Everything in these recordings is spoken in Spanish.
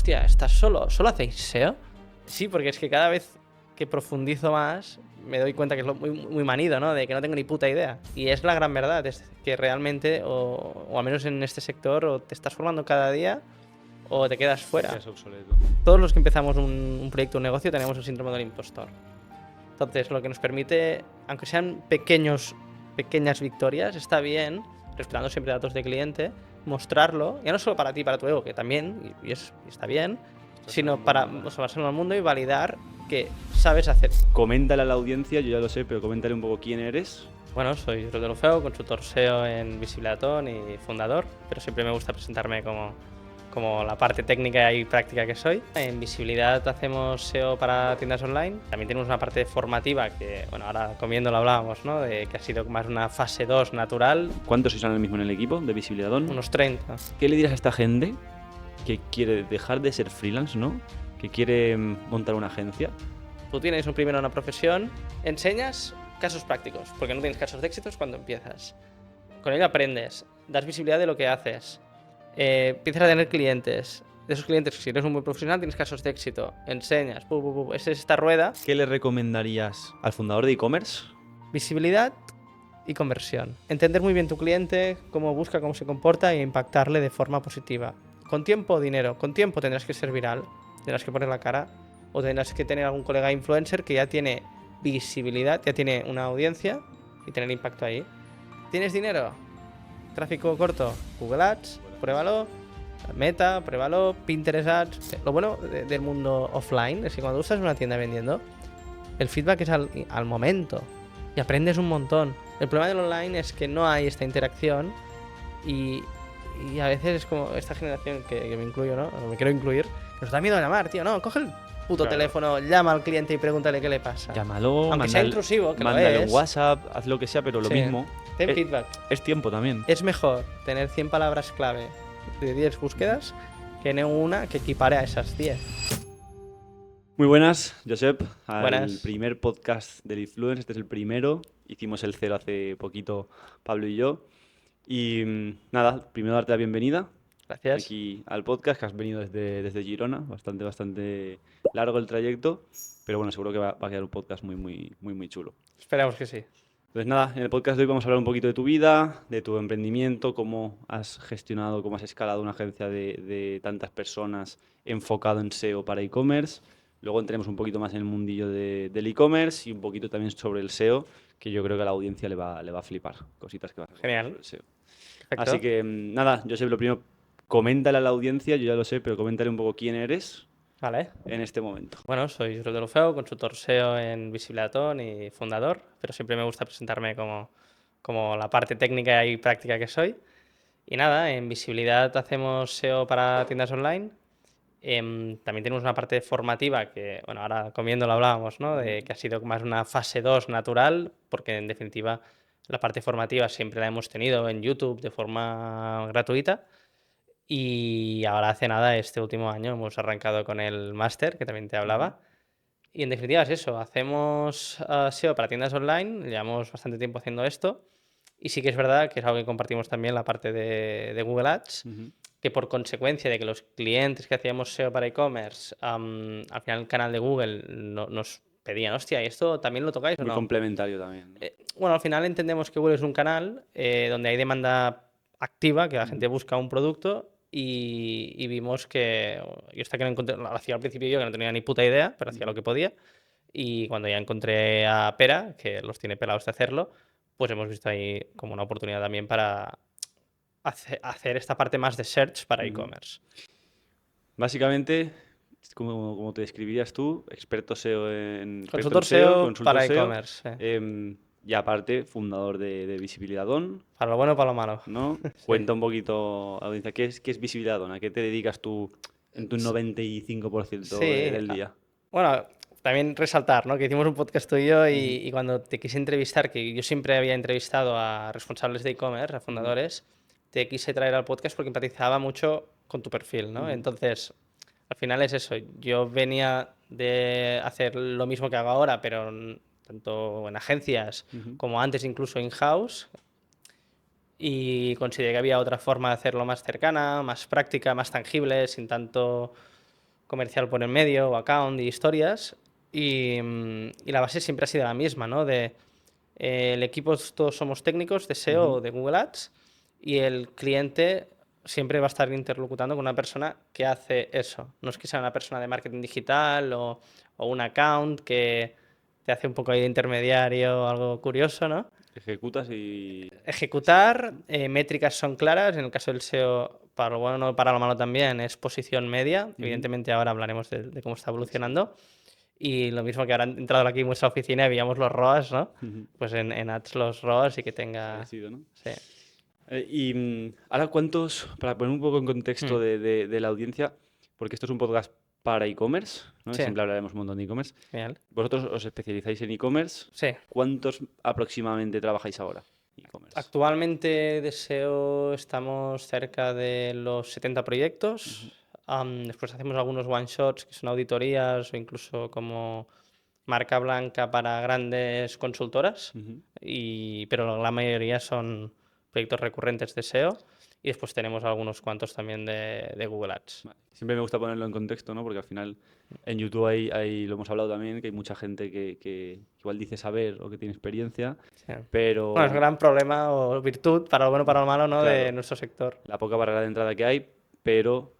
hostia, ¿estás solo? ¿Solo hacéis SEO? Sí, porque es que cada vez que profundizo más me doy cuenta que es muy manido, ¿no? De que no tengo ni puta idea. Y es la gran verdad, es que realmente, o al menos en este sector, o te estás formando cada día o te quedas fuera. Es obsoleto. Todos los que empezamos un proyecto, un negocio, tenemos el síndrome del impostor. Entonces, lo que nos permite, aunque sean pequeñas victorias, está bien, respetando siempre datos de cliente, mostrarlo, ya no solo para ti, para tu ego, que también, y está bien, sino para mostrarlo al mundo y validar que sabes hacer. Coméntale a la audiencia, yo ya lo sé, pero coméntale un poco quién eres. Bueno, soy Rodrigo Feo, consultor SEO en Visibilatón y fundador, pero siempre me gusta presentarme como la parte técnica y práctica que soy. En Visibilidad hacemos SEO para tiendas online. También tenemos una parte formativa que, bueno, ahora comiendo lo hablábamos, ¿no? De que ha sido más una fase 2 natural. ¿Cuántos sois ahora mismo en el equipo de Visibilidad? Unos 30. ¿Qué le dirás a esta gente que quiere dejar de ser freelance, ¿no? Que quiere montar una agencia? Tú tienes primero una profesión, enseñas casos prácticos, porque no tienes casos de éxitos cuando empiezas. Con ello aprendes, das visibilidad de lo que haces. Empiezas a tener clientes. De esos clientes, si eres un buen profesional, tienes casos de éxito. Enseñas. Es esta rueda. ¿Qué le recomendarías al fundador de e-commerce? Visibilidad y conversión. Entender muy bien tu cliente, cómo busca, cómo se comporta e impactarle de forma positiva. Con tiempo o dinero. Con tiempo tendrás que ser viral, tendrás que poner la cara, o tendrás que tener algún colega influencer que ya tiene visibilidad, ya tiene una audiencia y tener impacto ahí. ¿Tienes dinero? Tráfico corto, Google Ads, pruébalo. Meta, pruébalo. Pinterest Ads. Lo bueno del mundo offline es que cuando tú estás en una tienda vendiendo, el feedback es al momento y aprendes un montón. El problema del online es que no hay esta interacción y a veces es como esta generación que me incluyo, ¿no? O me quiero incluir, que nos da miedo a llamar, tío. No, coge el puto teléfono, llama al cliente y pregúntale qué le pasa. Llámalo, aunque sea intrusivo, que mándale lo es. un WhatsApp, haz lo que sea, pero lo mismo. Ten feedback. Es tiempo también. Es mejor tener 100 palabras clave de 10 búsquedas que no una que equipare a esas 10. Muy buenas, Josep, al Buenas. primer podcast del Influence. Este es el primero. Hicimos el 0 hace poquito, Pablo y yo. Y nada, primero darte la bienvenida Gracias. aquí al podcast, que has venido desde Girona. Bastante largo el trayecto, pero bueno, seguro que va a quedar un podcast muy chulo. Esperamos que sí. Entonces nada, en el podcast de hoy vamos a hablar un poquito de tu vida, de tu emprendimiento, cómo has gestionado, cómo has escalado una agencia de tantas personas enfocado en SEO para e-commerce. Luego entremos un poquito más en el mundillo del e-commerce y un poquito también sobre el SEO, que yo creo que a la audiencia le va a flipar. Cositas que vas a contar Genial. sobre el SEO. Perfecto. Así que nada, Josep, lo primero, coméntale a la audiencia, yo ya lo sé, pero coméntale un poco quién eres Vale. en este momento. Bueno, soy Rodrigo Feo, consultor SEO en Visibilatón y fundador, pero siempre me gusta presentarme como la parte técnica y práctica que soy. Y nada, en Visibilidad hacemos SEO para tiendas online. También tenemos una parte formativa que, bueno, ahora comiendo lo hablábamos, ¿no? De que ha sido más una fase 2 natural, porque en definitiva la parte formativa siempre la hemos tenido en YouTube de forma gratuita. Y ahora hace nada, este último año, hemos arrancado con el máster, que también te hablaba. Y en definitiva es eso, hacemos SEO para tiendas online, llevamos bastante tiempo haciendo esto. Y sí que es verdad que es algo que compartimos también la parte de Google Ads, que por consecuencia de que los clientes que hacíamos SEO para e-commerce, al final el canal de Google nos pedían, hostia, ¿y esto también lo tocáis o Muy no? complementario también, ¿no? Bueno, al final entendemos que Google es un canal donde hay demanda activa, que la gente busca un producto y vimos que, yo hasta que lo encontré, lo hacía al principio yo que no tenía ni puta idea, pero hacía lo que podía, y cuando ya encontré a Pera, que los tiene pelados de hacerlo, pues hemos visto ahí como una oportunidad también para hacer esta parte más de search para e-commerce. Básicamente, como te describirías tú, experto SEO en Consultor SEO consultor para SEO, e-commerce. y aparte, fundador de Visibilidadón, Para lo bueno o para lo malo. ¿no? Sí. Cuenta un poquito, audiencia, ¿qué es Visibilidadón? ¿A qué te dedicas tú en tu 95% del día? Bueno, también resaltar, ¿no? Que hicimos un podcast tú y yo y cuando te quise entrevistar, que yo siempre había entrevistado a responsables de e-commerce, a fundadores, te quise traer al podcast porque empatizaba mucho con tu perfil, ¿no? Entonces, al final es eso. Yo venía de hacer lo mismo que hago ahora, pero tanto en agencias como antes incluso in-house, y consideré que había otra forma de hacerlo más cercana, más práctica, más tangible, sin tanto comercial por en medio, o account y historias. Y la base siempre ha sido la misma, ¿no? El equipo todos somos técnicos de SEO o de Google Ads y el cliente siempre va a estar interlocutando con una persona que hace eso. No es que sea una persona de marketing digital o un account que te hace un poco ahí de intermediario, algo curioso, ¿no? Ejecutas y... Ejecutar, métricas son claras. En el caso del SEO, para lo bueno, para lo malo también, es posición media. Evidentemente ahora hablaremos de cómo está evolucionando. Y lo mismo que ahora han entrado aquí en nuestra oficina y veíamos los ROAS, ¿no? Pues en Ads los ROAS y que tenga... Parecido, ¿no? Sí. Ahora, para poner un poco en contexto de la audiencia, porque esto es un podcast para e-commerce, ¿no? Sí. Siempre hablaremos un montón de e-commerce. Genial. Vosotros os especializáis en e-commerce. Sí. ¿Cuántos aproximadamente trabajáis ahora? E-commerce. Actualmente de SEO estamos cerca de los 70 proyectos. Después hacemos algunos one-shots que son auditorías o incluso como marca blanca para grandes consultoras. Pero la mayoría son proyectos recurrentes de SEO. Y después tenemos algunos cuantos también de Google Ads. Vale. Siempre me gusta ponerlo en contexto, ¿no? Porque al final en YouTube lo hemos hablado también, que hay mucha gente que igual dice saber o que tiene experiencia, Sí. pero Bueno, es un gran problema o virtud, para lo bueno o para lo malo, ¿no? Claro. De nuestro sector. la poca barrera de entrada que hay, pero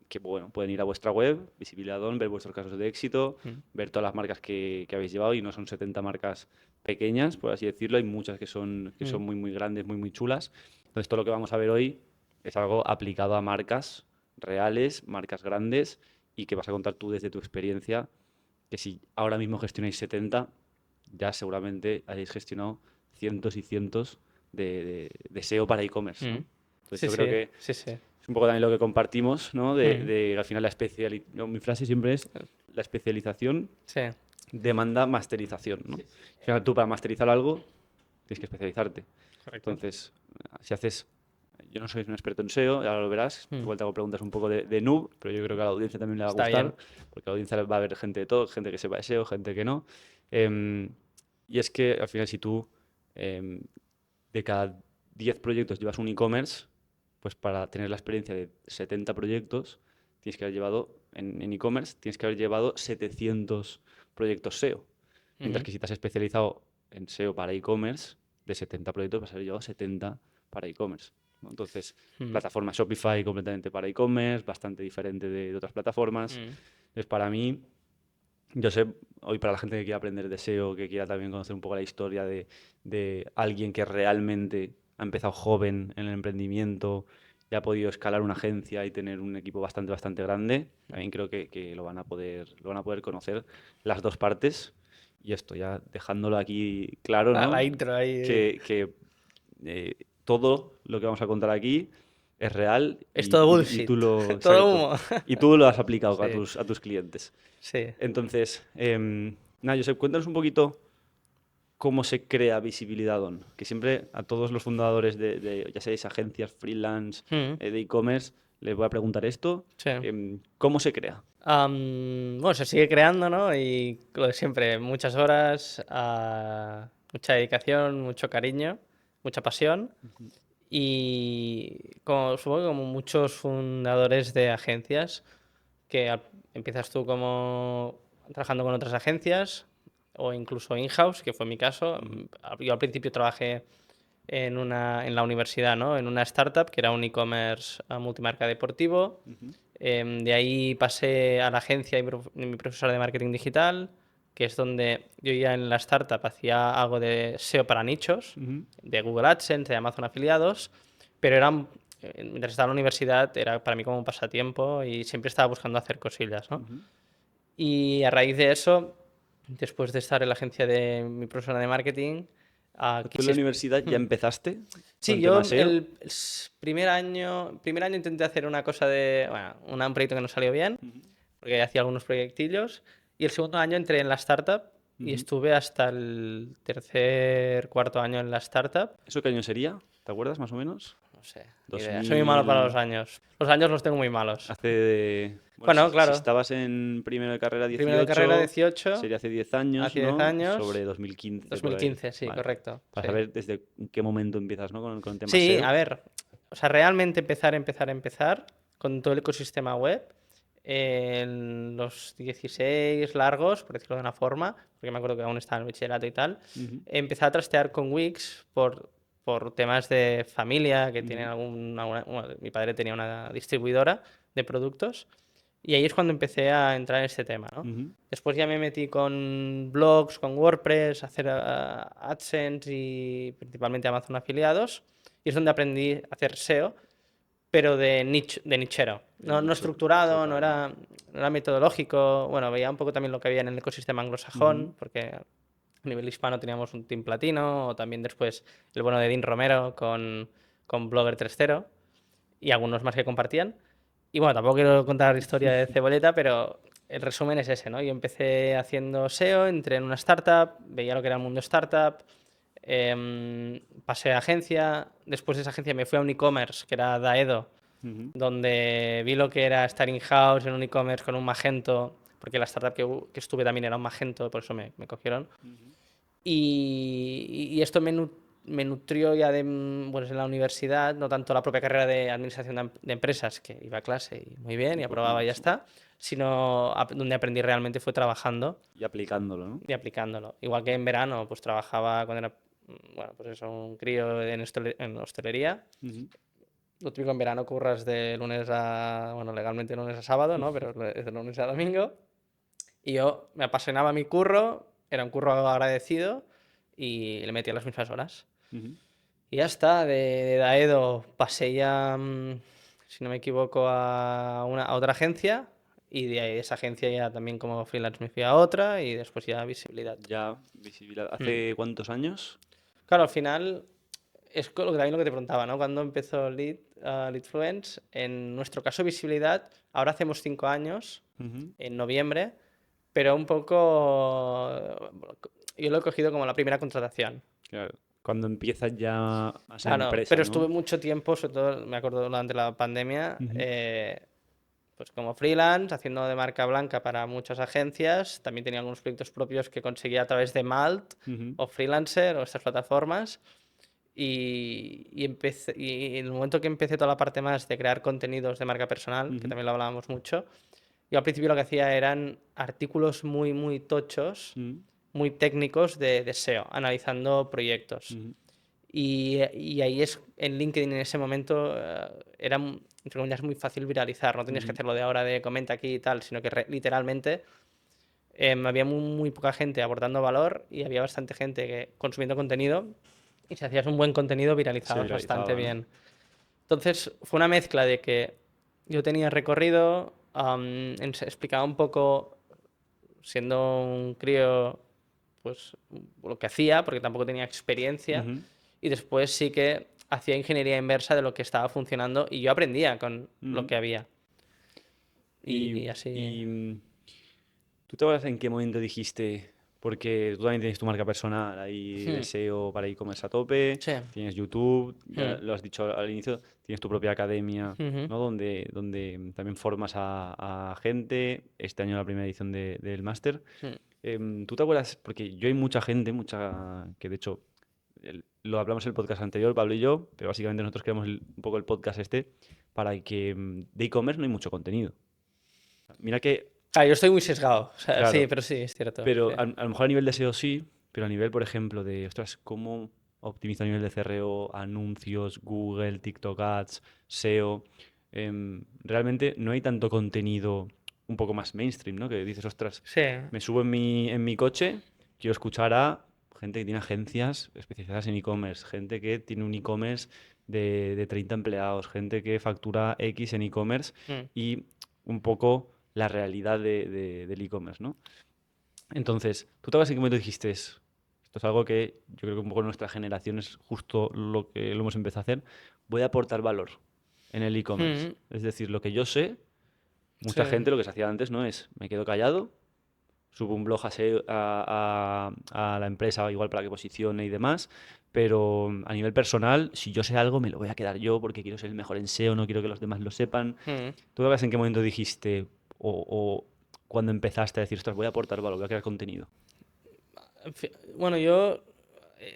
que bueno, pueden ir a vuestra web, Visibilidad.on, ver vuestros casos de éxito, ver todas las marcas que habéis llevado, y no son 70 marcas pequeñas, por así decirlo, hay muchas que son muy, muy grandes, muy, muy chulas. Entonces, todo lo que vamos a ver hoy es algo aplicado a marcas reales, marcas grandes, y que vas a contar tú desde tu experiencia, que si ahora mismo gestionáis 70, ya seguramente hayáis gestionado cientos y cientos de SEO para e-commerce, ¿no? Entonces, Sí, yo creo que sí, sí. es un poco también lo que compartimos, ¿no? De al final mi frase siempre es la especialización Sí. demanda masterización, ¿no? Al final tú para masterizar algo tienes que especializarte. Correcto. Entonces, si haces... Yo no soy un experto en SEO, ya lo verás. Igual te hago preguntas un poco de noob, pero yo creo que a la audiencia también le va a Está gustar, bien. porque a la audiencia va a haber gente de todo, gente que sepa de SEO, gente que no. Y es que al final si tú de cada 10 proyectos llevas un e-commerce, pues para tener la experiencia de 70 proyectos, tienes que haber llevado, en e-commerce, tienes que haber llevado 700 proyectos SEO. Mientras que si te has especializado en SEO para e-commerce, de 70 proyectos vas a haber llevado 70 para e-commerce, ¿no? Entonces, plataforma Shopify completamente para e-commerce, bastante diferente de otras plataformas. Entonces, para mí, yo sé, hoy para la gente que quiera aprender de SEO, que quiera también conocer un poco la historia de alguien que realmente ha empezado joven en el emprendimiento y ha podido escalar una agencia y tener un equipo bastante, bastante grande, también creo que lo van a poder conocer las dos partes. Y esto, ya dejándolo aquí claro, ¿no? La intro ahí. Que todo lo que vamos a contar aquí es real Es y, todo y- y bullshit. tú lo, Todo exacto, humo. y tú lo has aplicado a Sí. tus clientes. Sí. Entonces, nada, Josep, cuéntanos un poquito cómo se crea Visibilidad.on, que siempre a todos los fundadores ya seáis agencias, freelance, de e-commerce, les voy a preguntar esto. Sí. ¿Cómo se crea? Bueno, se sigue creando, ¿no? Y lo de siempre, muchas horas, mucha dedicación, mucho cariño, mucha pasión. Y supongo que como muchos fundadores de agencias, empiezas tú como trabajando con otras agencias o incluso in-house, que fue mi caso. Yo al principio trabajé en la universidad, ¿no? En una startup que era un e-commerce multimarca deportivo. De ahí pasé a la agencia y mi profesor de marketing digital, que es donde yo ya en la startup hacía algo de SEO para nichos, de Google AdSense, de Amazon afiliados, pero mientras estaba en la universidad era para mí como un pasatiempo y siempre estaba buscando hacer cosillas, ¿no? Y a raíz de eso, después de estar en la agencia de mi profesora de marketing, ¿Tú en la universidad ya empezaste con Sí, el yo tema SEO? el primer año intenté hacer una cosa bueno, un proyecto que no salió bien, porque hacía algunos proyectillos, y el segundo año entré en la startup y estuve hasta el cuarto año en la startup. ¿Eso qué año sería? ¿Te acuerdas más o menos? No sé, ni idea. Soy muy 2000... malo para los años. Los años los tengo muy malos. Bueno, Bueno, claro. si estabas en primero de carrera 18, Primero de carrera 18, sería hace 10 años, hace 10 ¿no? años. Sobre 2015. por ahí. 2015, sí, Vale. correcto. Para Sí. saber desde qué momento empiezas, ¿no? Con el tema Sí, SEO. a ver, o sea, realmente empezar con todo el ecosistema web en los 16 largos, por decirlo de una forma, porque me acuerdo que aún estaba en el bachillerato y tal, Ujú, empecé a trastear con Wix por temas de familia, que tienen ujú, bueno, mi padre tenía una distribuidora de productos, y ahí es cuando empecé a entrar en este tema, ¿no? ujú, Después ya me metí con blogs, con WordPress, a hacer AdSense y principalmente Amazon afiliados, y es donde aprendí a hacer SEO, pero de nichero. de No nicho, nicho estructurado, para ti. no era metodológico. Bueno, veía un poco también lo que había en el ecosistema Ujú, anglosajón, porque a nivel hispano teníamos un Team Platino, o también después el bueno de Dean Romero con Blogger 3.0 y algunos más que compartían. Y bueno, tampoco quiero contar la historia de Ceboleta, pero el resumen es ese, ¿no? Yo empecé haciendo SEO, entré en una startup, veía lo que era el mundo startup, pasé a agencia, después de esa agencia me fui a un e-commerce que era Daedo, ujú, donde vi lo que era estar in-house en un e-commerce con un Magento, porque la startup que estuve también era un Magento, por eso me cogieron. ujú. Y esto me nutrió ya pues, en la universidad, no tanto la propia carrera de administración de empresas, que iba a clase y muy bien, Un y poco aprobaba y ya más, ¿no? está, sino donde aprendí realmente fue trabajando Y aplicándolo, ¿no? y aplicándolo. Igual que en verano, pues trabajaba cuando era, bueno, pues eso, un crío en hostelería. Ujú. Lo típico en verano curras de lunes a, bueno, legalmente lunes a sábado, ¿no? Pero es de lunes a domingo. Y yo me apasionaba mi curro, era un curro agradecido y le metía las mismas horas. Ujú. Y ya está, de Daedo pasé ya, si no me equivoco, a otra agencia y de ahí, de esa agencia ya también como freelance me fui a otra y después ya visibilidad. Ya, visibilidad. Mm. ¿Hace cuántos años? Claro, al final es también lo que te preguntaba, ¿no? Cuando empezó Leadfluence, en nuestro caso visibilidad, ahora hacemos 5 años, Ujú. en noviembre, pero un poco, yo lo he cogido como la primera contratación. Claro. Cuando empiezas ya a ser Claro, empresa, pero ¿no? estuve mucho tiempo, sobre todo me acuerdo durante la pandemia, Ujú, pues como freelance, haciendo de marca blanca para muchas agencias. También tenía algunos proyectos propios que conseguía a través de Malt ujú, o Freelancer o estas plataformas. Y en el momento que empecé toda la parte más de crear contenidos de marca personal, que ujú, también lo hablábamos mucho, yo al principio lo que hacía eran artículos muy, muy tochos, ujú, muy técnicos de SEO, analizando proyectos. ujú, Y ahí es, en LinkedIn en ese momento era, entre comillas, muy fácil viralizar. No tenías que ujú, hacerlo de ahora de comenta aquí y tal, sino que literalmente había muy, muy poca gente aportando valor y había bastante gente consumiendo contenido. Y si hacías un buen contenido, se viralizabas bastante viralizaba, ¿no? bien. Entonces fue una mezcla de que yo tenía recorrido, explicaba un poco, siendo un crío, pues lo que hacía, porque tampoco tenía experiencia, Ujú, y después sí que hacía ingeniería inversa de lo que estaba funcionando y yo aprendía con lo ujú. que había. Y Y, así. y, mm, ¿Tú te acuerdas en qué momento dijiste, porque tú también tienes tu marca personal ahí de Hmm, SEO para e-commerce a tope, sí. tienes YouTube, ya Hmm, lo has dicho al inicio, tienes tu propia academia, ujú, ¿no? Donde también formas a gente, este año la primera edición del máster. hmm, ¿Tú te acuerdas? Porque yo hay mucha gente, que de hecho lo hablamos en el podcast anterior, Pablo y yo, pero básicamente nosotros creamos un poco el podcast este para que de e-commerce no hay mucho contenido. Mira que, Ah, yo estoy muy sesgado. O sea, sí, claro, pero sí, es cierto. pero Sí. a lo mejor a nivel de SEO sí, pero a nivel, por ejemplo, de, ostras, ¿cómo optimizo a nivel de CRO, anuncios, Google, TikTok Ads, SEO? Realmente no hay tanto contenido un poco más mainstream, ¿no? Que dices, ostras, Sí. me subo en mi coche, quiero escuchar a gente que tiene agencias especializadas en e-commerce, gente que tiene un e-commerce de 30 empleados, gente que factura X en e-commerce Mm, y un poco la realidad del e-commerce, ¿no? Entonces, ¿tú te acuerdas en qué momento dijiste, esto es algo que yo creo que un poco nuestra generación es justo lo que lo hemos empezado a hacer, voy a aportar valor en el e-commerce? mm, Es decir, lo que yo sé, sí. mucha gente lo que se hacía antes no es, me quedo callado, subo un blog a la empresa igual para que posicione y demás, pero a nivel personal, si yo sé algo, me lo voy a quedar yo porque quiero ser el mejor en SEO, no quiero que los demás lo sepan. Mm. ¿Tú sabes en qué momento dijiste o cuando empezaste a decir, ostras, voy a aportar valor, voy a crear contenido? Bueno, yo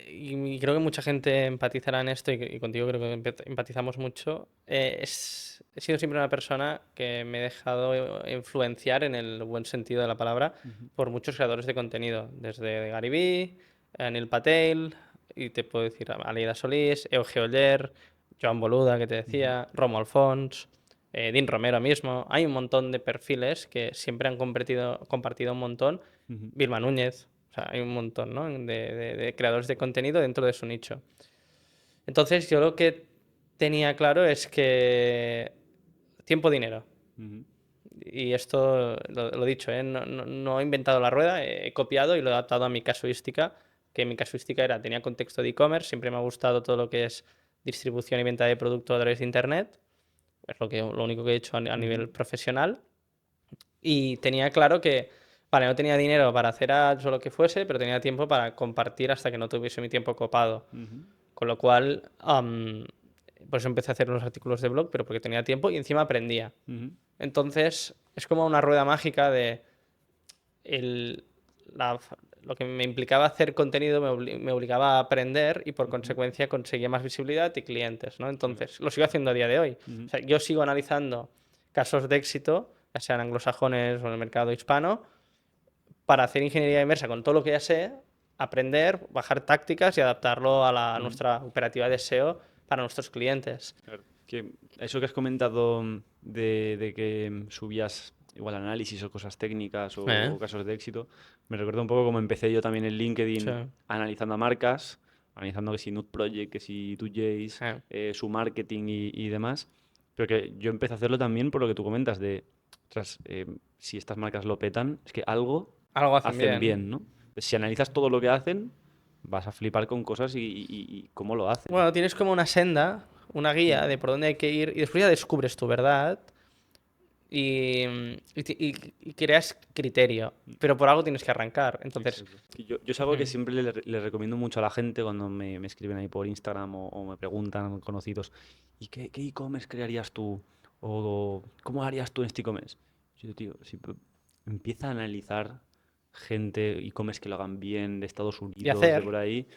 y creo que mucha gente empatizará en esto y contigo creo que empatizamos mucho. He sido siempre una persona que me he dejado influenciar en el buen sentido de la palabra Ujú, por muchos creadores de contenido, desde Gary Vee, Neil Patel, y te puedo decir Aleida Solís, Euge Oller, Joan Boluda, que te ujú, decía, Romo Alfons, Dean Romero mismo. Hay un montón de perfiles que siempre han compartido un montón. ujú, Vilma Núñez, o sea, hay un montón, ¿no? de creadores de contenido dentro de su nicho. Entonces, yo lo que tenía claro es que tiempo, dinero. ujú, Y esto lo he dicho, ¿eh? No he inventado la rueda, he copiado y lo he adaptado a mi casuística, que mi casuística tenía contexto de e-commerce, siempre me ha gustado todo lo que es distribución y venta de producto a través de Internet, es lo único que he hecho a ujú, nivel profesional. Y tenía claro que, vale, no tenía dinero para hacer ads o lo que fuese, pero tenía tiempo para compartir hasta que no tuviese mi tiempo copado. ujú, Con lo cual, por eso empecé a hacer unos artículos de blog, pero porque tenía tiempo y encima aprendía. ujú, Entonces, es como una rueda mágica de el, la- lo que me implicaba hacer contenido me obligaba a aprender y por ujú, consecuencia conseguía más visibilidad y clientes, ¿no? claro, Entonces, lo sigo haciendo a día de hoy. O ujú, sea, yo sigo analizando casos de éxito, ya sean anglosajones o en el mercado hispano, para hacer ingeniería inversa con todo lo que ya sé, aprender, bajar tácticas y adaptarlo a ujú. nuestra operativa de SEO para nuestros clientes. Claro. Que eso que has comentado de que subías igual análisis o cosas técnicas ¿Eh? o casos de éxito, me recuerda un poco como empecé yo también en Sí. LinkedIn analizando a marcas, analizando que si Nude Project, que si 2Jays, Eh. su marketing y demás. Pero que yo empecé a hacerlo también por lo que tú comentas de, ostras, si estas marcas lo petan, es que algo Algo hacen hacen bien. bien, ¿no? Pues si analizas todo lo que hacen, vas a flipar con cosas y cómo lo hacen. Bueno, tienes como una senda, una Mm. guía de por dónde hay que ir y después ya descubres tu verdad y creas criterio, pero por algo tienes que arrancar. Entonces, Exacto. Y yo es algo que mm, siempre le recomiendo mucho a la gente cuando me escriben ahí por Instagram o me preguntan conocidos, ¿y qué e-commerce crearías tú? ¿O cómo harías tú en este e-commerce? Yo, tío, empieza a analizar gente e-commerce que lo hagan bien de Estados y Unidos, de por hacer. ahí,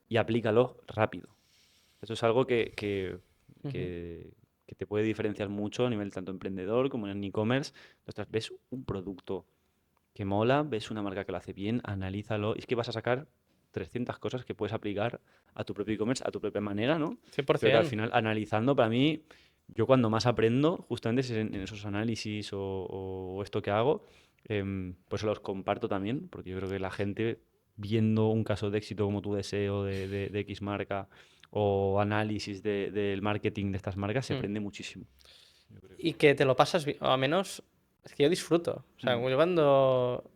y aplícalo rápido. Eso es algo Ujú. que, que te puede diferenciar mucho a nivel tanto emprendedor como en e-commerce. Ostras, ves un producto que mola, ves una marca que lo hace bien, analízalo. Y es que vas a sacar 300 cosas que puedes aplicar a tu propio e-commerce, a tu propia manera, ¿no? Pero que al 100%. final, analizando, para mí, yo cuando más aprendo, justamente es en esos análisis o esto que hago, pues los comparto también, porque yo creo que la gente, viendo un caso de éxito como tu deseo de X marca o análisis del marketing de estas marcas, se Mm. aprende muchísimo. Yo creo. Y que te lo pasas bien, o al menos es que yo disfruto. O sea, Mm, yo cuando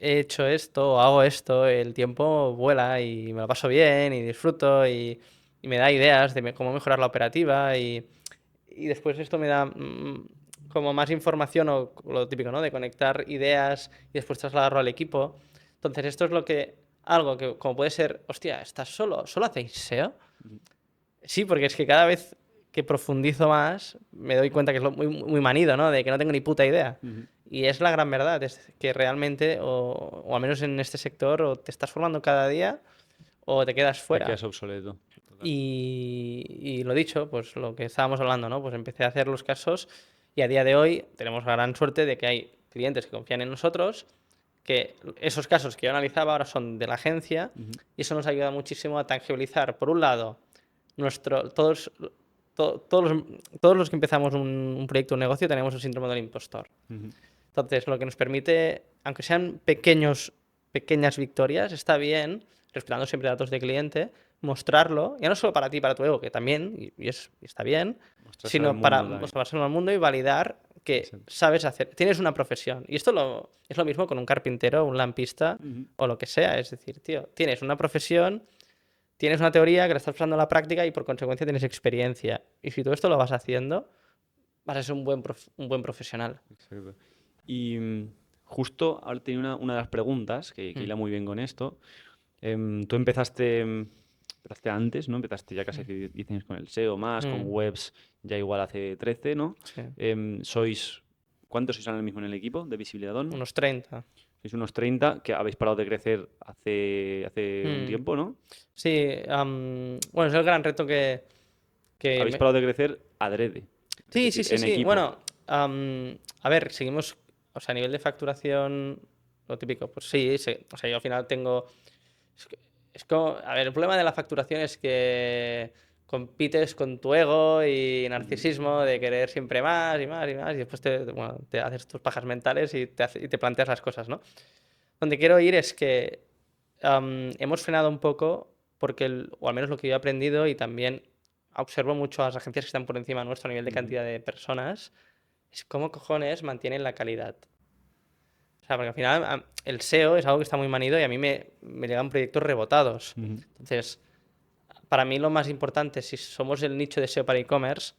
he hecho esto o hago esto, el tiempo vuela y me lo paso bien y disfruto y me da ideas de cómo mejorar la operativa y después esto me da como más información o lo típico, ¿no? De conectar ideas y después trasladarlo al equipo. Entonces esto es algo que como puede ser, hostia, ¿estás solo hacéis SEO? mm, Sí, porque es que cada vez que profundizo más me doy cuenta que es muy manido, ¿no? De que no tengo ni puta idea. mm. Y es la gran verdad, es que realmente, o al menos en este sector, o te estás formando cada día o te quedas Te fuera. quedas obsoleto. Total. Y lo dicho, pues lo que estábamos hablando, ¿no? Pues empecé a hacer los casos y a día de hoy tenemos la gran suerte de que hay clientes que confían en nosotros, que esos casos que yo analizaba ahora son de la agencia Ujú, y eso nos ayuda muchísimo a tangibilizar, por un lado, todos, todos los que empezamos un proyecto, un negocio, tenemos el síndrome del impostor. ujú, Entonces, lo que nos permite, aunque sean pequeñas victorias, está bien, respetando siempre datos de cliente, mostrarlo, ya no solo para ti, para tu ego, que también, y está bien, mostrárselo al sino para mundo también. mostrárselo al mundo y validar que Exacto. sabes hacer, tienes una profesión. Y esto es lo mismo con un carpintero, un lampista Ujú, o lo que sea. Es decir, tío, tienes una profesión, tienes una teoría que la estás pasando a la práctica y por consecuencia tienes experiencia. Y si tú esto lo vas haciendo, vas a ser un buen profesional. exacto. Y justo ahora tenía una de las preguntas que Mm, hila muy bien con esto. Tú empezaste antes, ¿no? Empezaste ya casi mm, hace 10 años con el SEO más, con mm, webs ya igual hace 13, ¿no? sí. Sois ¿Cuántos sois ahora mismo en el equipo de Visibilidad On? Unos 30. Sois unos 30 que habéis parado de crecer hace un Mm. tiempo, ¿no? Sí, bueno, es el gran reto que Habéis parado de crecer adrede, es Sí, sí, decir, sí, en sí. equipo. Bueno, a ver, seguimos, o sea, a nivel de facturación, lo típico, pues sí, o sea, yo al final tengo, es, es como, a ver, el problema de la facturación es que compites con tu ego y Ujú, narcisismo de querer siempre más y más y más y después bueno, te haces tus pajas mentales y te planteas las cosas, ¿no? Donde quiero ir es que hemos frenado un poco porque, o al menos lo que yo he aprendido y también observo mucho a las agencias que están por encima nuestro a nivel de ujú, cantidad de personas, es cómo cojones mantienen la calidad. O sea, porque al final el SEO es algo que está muy manido y a mí me llegan proyectos rebotados. ujú. Entonces, para mí lo más importante, si somos el nicho de SEO para e-commerce,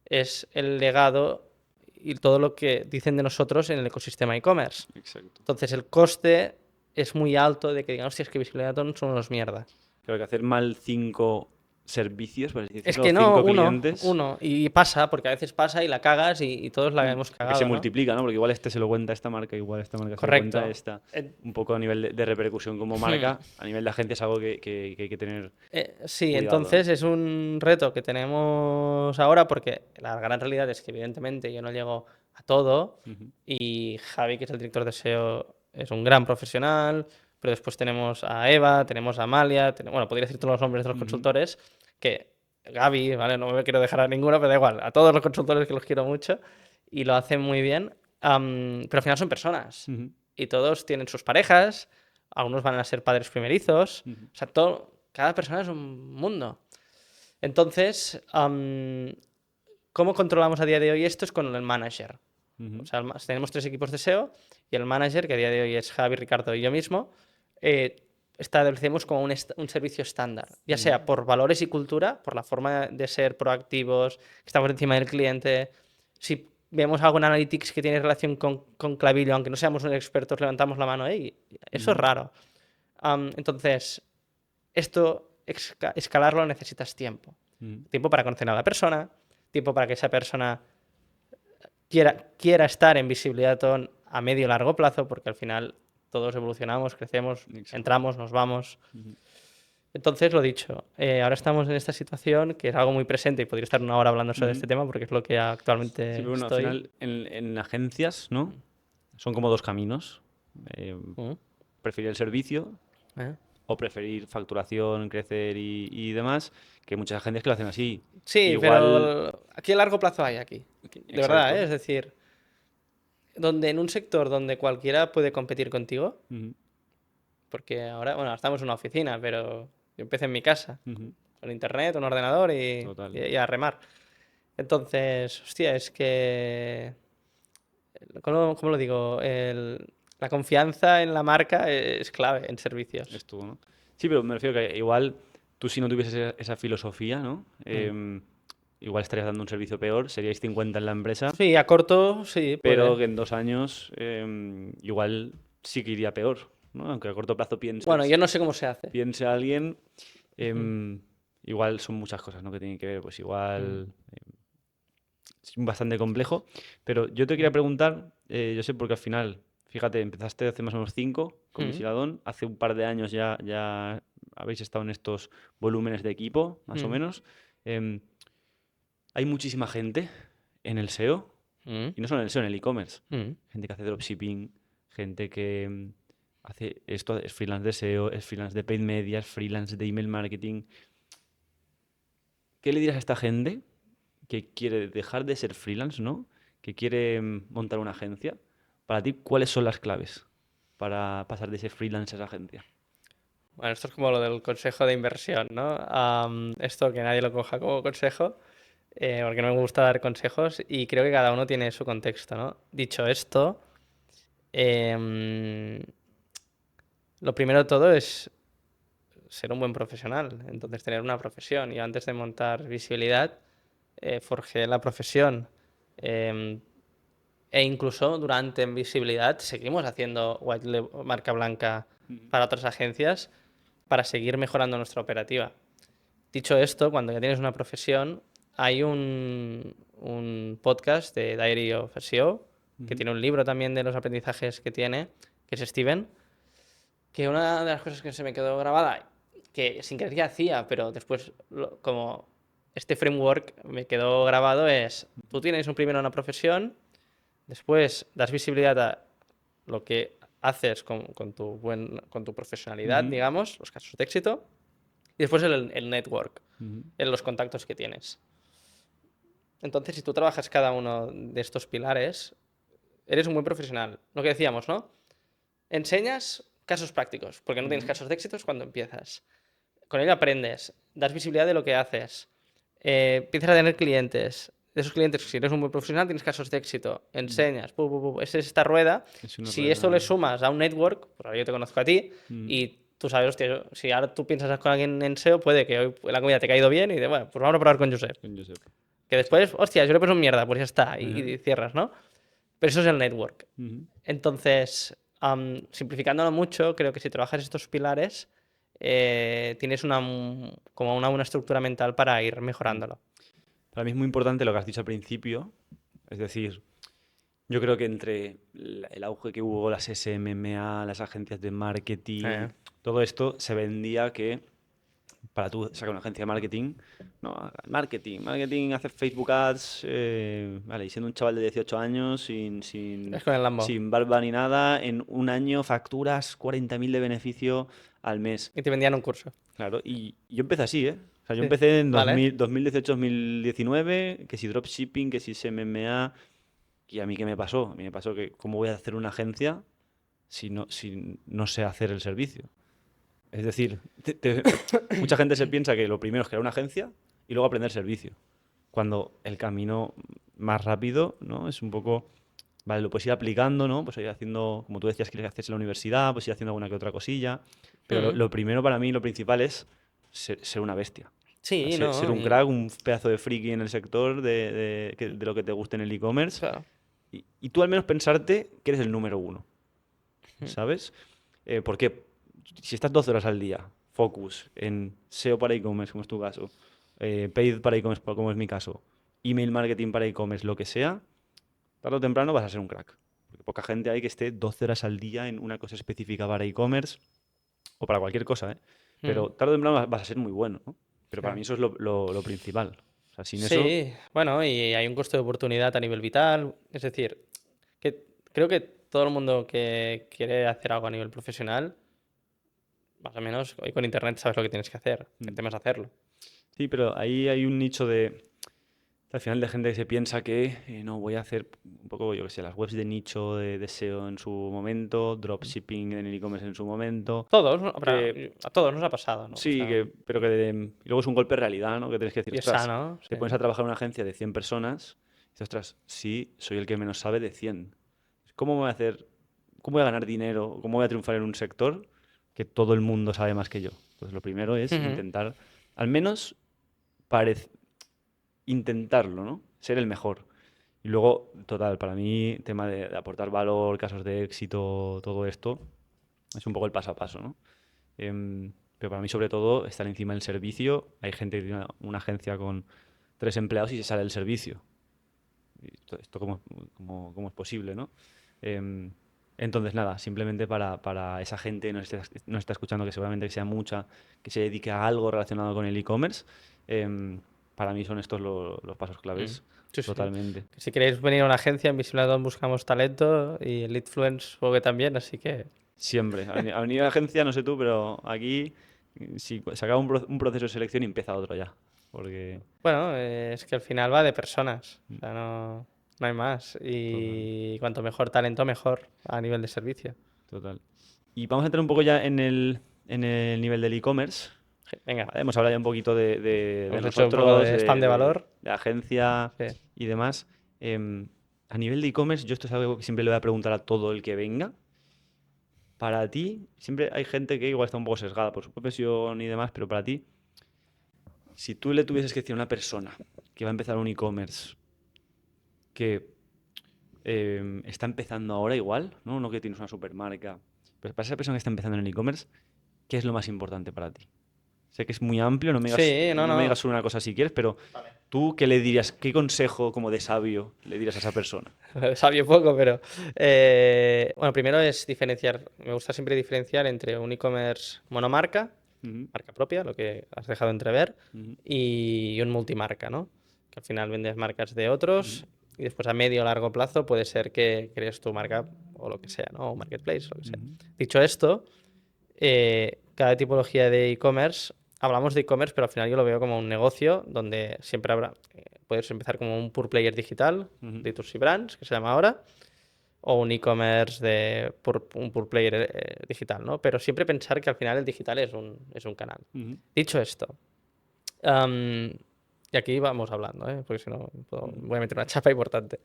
es el legado y todo lo que dicen de nosotros en el ecosistema e-commerce. Exacto. Entonces, el coste es muy alto de que digan, hostia, es que Visibilidad son unos mierda. Creo que hacer mal 5 servicios, por así Es decirlo, o que no, 5 clientes, uno. Y pasa, porque a veces pasa y la cagas y todos la hemos o que se cagado, ¿no? multiplica, ¿no? Porque igual este se lo cuenta a esta marca, igual esta marca se lo cuenta a Correcto. esta. Eh, Un poco a nivel de repercusión como hmm. marca, a nivel de agencia es algo que hay que tener Sí, cuidado, ¿no? entonces es un reto que tenemos ahora porque la gran realidad es que evidentemente yo no llego a todo Ujú, y Javi, que es el director de SEO, es un gran profesional, pero después tenemos a Eva, tenemos a Amalia, bueno, podría decir todos los nombres de los ujú, consultores, que Gaby, ¿vale? No me quiero dejar a ninguno, pero da igual, a todos los consultores que los quiero mucho y lo hacen muy bien, pero al final son personas ujú, y todos tienen sus parejas, algunos van a ser padres primerizos, ujú, o sea, cada persona es un mundo. Entonces, ¿cómo controlamos a día de hoy esto? Es con el manager. O ujú, sea, tenemos 3 equipos de SEO y el manager, que a día de hoy es Javi, Ricardo y yo mismo, eh, establecemos como un servicio estándar, ya ujú, sea por valores y cultura, por la forma de ser proactivos, que estamos encima del cliente. Si vemos algo en Analytics que tiene relación con Clavillo, aunque no seamos unos expertos, levantamos la mano, eso es ujú, raro. Entonces, esto, escalarlo necesitas tiempo. ujú. Tiempo para conocer a la persona, tiempo para que esa persona quiera estar en visibilidad a medio y largo plazo, porque al final todos evolucionamos, crecemos, Exacto. entramos, nos vamos. Ujú. Entonces, lo dicho, ahora estamos en esta situación que es algo muy presente y podría estar una hora hablando sobre Ujú. este tema porque es lo que Sí, actualmente pero bueno, al estoy. final en agencias, ¿no? Son como dos caminos. Eh, Mm, Preferir el servicio ¿eh? o preferir facturación, crecer y demás, que hay muchas agencias que lo hacen así. Sí, Igual, pero ¿a largo plazo hay aquí? De verdad, exacto. ¿eh? Es decir, donde en un sector donde cualquiera puede competir contigo, Ujú, porque ahora, bueno, estamos en una oficina, pero yo empecé en mi casa, ujú. con internet, un ordenador Total. y a remar. Entonces, hostia, es que, ¿cómo lo digo? La confianza en la marca es clave en servicios. Estuvo, ¿no? Sí, pero me refiero que igual tú si no tuvieses esa filosofía, ¿no? Mm. Igual estarías dando un servicio peor, seríais 50 en la empresa, Sí, a corto, sí, pero que puede. en 2 años igual sí que iría peor, ¿no? Aunque a corto plazo Bueno, yo no sé cómo se hace. piense alguien, Ujú. igual son muchas cosas, ¿no? Que tienen que ver, pues Mm, igual es bastante complejo, pero yo te quería mm, preguntar, yo sé porque al final, fíjate, empezaste hace más o menos 5 con mm, Visiladón, hace un par de años ya habéis estado en estos volúmenes de equipo, más o mm, menos. Em, Hay muchísima gente en el SEO, mm, y no solo en el SEO, en el e-commerce. mm. Gente que hace dropshipping, gente que hace esto, es freelance de SEO, es freelance de paid media, es freelance de email marketing. ¿Qué le dirás a esta gente que quiere dejar de ser freelance, ¿no? Que quiere montar una agencia? Para ti, ¿cuáles son las claves para pasar de ser freelance a esa agencia? Bueno, esto es como lo del consejo de inversión, ¿no? Esto que nadie lo coja como consejo, porque no me gusta dar consejos y creo que cada uno tiene su contexto, ¿no? Dicho esto, em, lo primero de todo es ser un buen profesional, entonces tener una profesión. Yo antes de montar visibilidad, forjé la profesión. em, E incluso durante en visibilidad seguimos haciendo marca blanca Ujú, para otras agencias para seguir mejorando nuestra operativa. Dicho esto, cuando ya tienes una profesión, hay un podcast de Diary of a SEO que tiene un libro también de los aprendizajes que tiene, que es Steven, que una de las cosas que se me quedó grabada, que sin querer ya hacía, pero después como este framework me quedó grabado es, tú tienes primero una profesión, después das visibilidad a lo que haces con tu profesionalidad, Ujú, digamos, los casos de éxito, y después el network, ujú, en los contactos que tienes. Entonces, si tú trabajas cada uno de estos pilares, eres un buen profesional. Lo que decíamos, ¿no? Enseñas casos prácticos, porque no tienes ujú. casos de éxitos cuando empiezas. Con ello aprendes, das visibilidad de lo que haces, empiezas a tener clientes. De esos clientes, si eres un buen profesional, tienes casos de éxito, Mm. enseñas, es esta rueda. Es una Si esto le rueda. sumas a un network, pues ahora yo te conozco a ti Mm, y tú sabes, hostia, si ahora tú piensas con alguien en SEO, puede que hoy la comida te ha caído bien y de, bueno, pues vamos a probar con Josep. con Josep. Que después, hostia, yo le paso mierda, pues ya está, Ajá. y cierras, ¿no? Pero eso es el network. Ujú. Entonces, simplificándolo mucho, creo que si trabajas estos pilares, tienes como una buena estructura mental para ir Mm. mejorándolo. Para mí es muy importante lo que has dicho al principio, es decir, yo creo que entre el auge que hubo, las SMMA, las agencias de marketing, Eh, todo esto se vendía que para tú sacar una agencia de marketing, no, marketing, hacer Facebook Ads, vale, y siendo un chaval de 18 años, es con el Lambo. sin barba ni nada, en un año facturas 40.000 de beneficio al mes. Y te vendían un curso. Claro, y yo empecé así, ¿eh? O sea, yo Sí. empecé en Vale. 2018-2019, que si dropshipping, que si SMMA, y a mí ¿qué me pasó? A mí me pasó que ¿cómo voy a hacer una agencia si no sé hacer el servicio? Es decir, mucha gente se piensa que lo primero es crear una agencia y luego aprender servicio. Cuando el camino más rápido, ¿no? Es un poco, vale, lo puedes ir aplicando, ¿no? Pues ir haciendo, como tú decías que haces en la universidad, pues ir haciendo alguna que otra cosilla. Pero lo, Mm. lo primero para mí, lo principal es ser una bestia. O sea, Sí, ser ¿no? un crack, un pedazo de friki en el sector de lo que te guste en el e-commerce. Claro. Y tú al menos pensarte que eres el número uno, Mm. ¿sabes? Porque si estás 12 horas al día, focus en SEO para e-commerce, como es tu caso, paid para e-commerce, como es mi caso, email marketing para e-commerce, lo que sea, tarde o temprano vas a ser un crack. Porque poca gente hay que esté 12 horas al día en una cosa específica para e-commerce o para cualquier cosa, ¿eh? Mm. Pero tarde o temprano vas a ser muy bueno, ¿no? Pero para Claro. mí eso es lo principal. O sea, sin eso... Sí, bueno, y hay un costo de oportunidad a nivel vital. Es decir, que creo que todo el mundo que quiere hacer algo a nivel profesional, más o menos, hoy con internet sabes lo que tienes que hacer. El mm. tema es hacerlo. Sí, pero ahí hay un nicho al final de gente que se piensa que no voy a hacer un poco, yo que sé, las webs de nicho de SEO en su momento, dropshipping en el e-commerce en su momento, Todos, ¿no? que A todos nos ha pasado, ¿no? O sí, sea, pero y luego es un golpe de realidad, ¿no? Que tienes que decir, y es ostras, sano, te sí. pones a trabajar en una agencia de 100 personas y dices, ostras, sí, soy el que menos sabe de 100. ¿Cómo voy a hacer, cómo voy a ganar dinero, cómo voy a triunfar en un sector que todo el mundo sabe más que yo? Entonces, lo primero es Ujú. intentar, al menos, parec- intentarlo, ¿no? Ser el mejor. Y luego, total, para mí, tema de aportar valor, casos de éxito, todo esto, es un poco el paso a paso, ¿no? Pero para mí, sobre todo, estar encima del servicio. Hay gente que tiene una agencia con 3 empleados y se sale del servicio. Y esto cómo es posible, ¿no? Em, entonces, nada, simplemente para esa gente que nos está escuchando, que seguramente que sea mucha, que se dedique a algo relacionado con el e-commerce, para mí son estos los pasos Mm. claves, Sí, sí. totalmente. Si queréis venir a una agencia, en Visibiladón buscamos talento y el Leadfluence supongo que también, así que Siempre. A venir a la agencia, no sé tú, pero aquí, si se acaba un proceso de selección y empieza otro ya. Porque, bueno, es que al final va de personas, o mm, sea, no hay más. total, Y cuanto mejor talento, mejor a nivel de servicio. total. Y vamos a entrar un poco ya en el nivel del e-commerce. Venga, Vale, hemos hablado ya un poquito de hemos hecho un poco nosotros, de spam de valor. de agencia Sí. y demás. A nivel de e-commerce, yo esto es algo que siempre le voy a preguntar a todo el que venga. Para ti, siempre hay gente que igual está un poco sesgada por su profesión y demás, pero para ti, si tú le tuvieses que decir a una persona que va a empezar un e-commerce, que está empezando ahora igual, ¿no? No que tienes una supermarca, pero para esa persona que está empezando en el e-commerce, ¿qué es lo más importante para ti? Sé que es muy amplio, no me digas, Sí, no, no me digas no. solo una cosa si quieres, pero ¿Tú qué le dirías, qué consejo como de sabio le dirías a esa persona? Sabio poco, pero... bueno, primero es diferenciar. Me gusta siempre diferenciar entre un e-commerce monomarca, Ujú, marca propia, lo que has dejado entrever, ujú, y un multimarca, ¿no? Que al final vendes marcas de ujú, otros y después a medio o largo plazo puede ser que crees tu marca o lo que sea, ¿no? O marketplace, o lo que sea. ujú, Dicho esto, cada tipología de e-commerce, hablamos de e-commerce, pero al final yo lo veo como un negocio donde siempre habrá, puedes empezar como un pure player digital, ujú, D2C Brands, que se llama ahora, o un e-commerce un pure player digital, ¿no? Pero siempre pensar que al final el digital es un canal. ujú, Dicho esto, am, y aquí vamos hablando, porque si no ujú, voy a meter una chapa importante.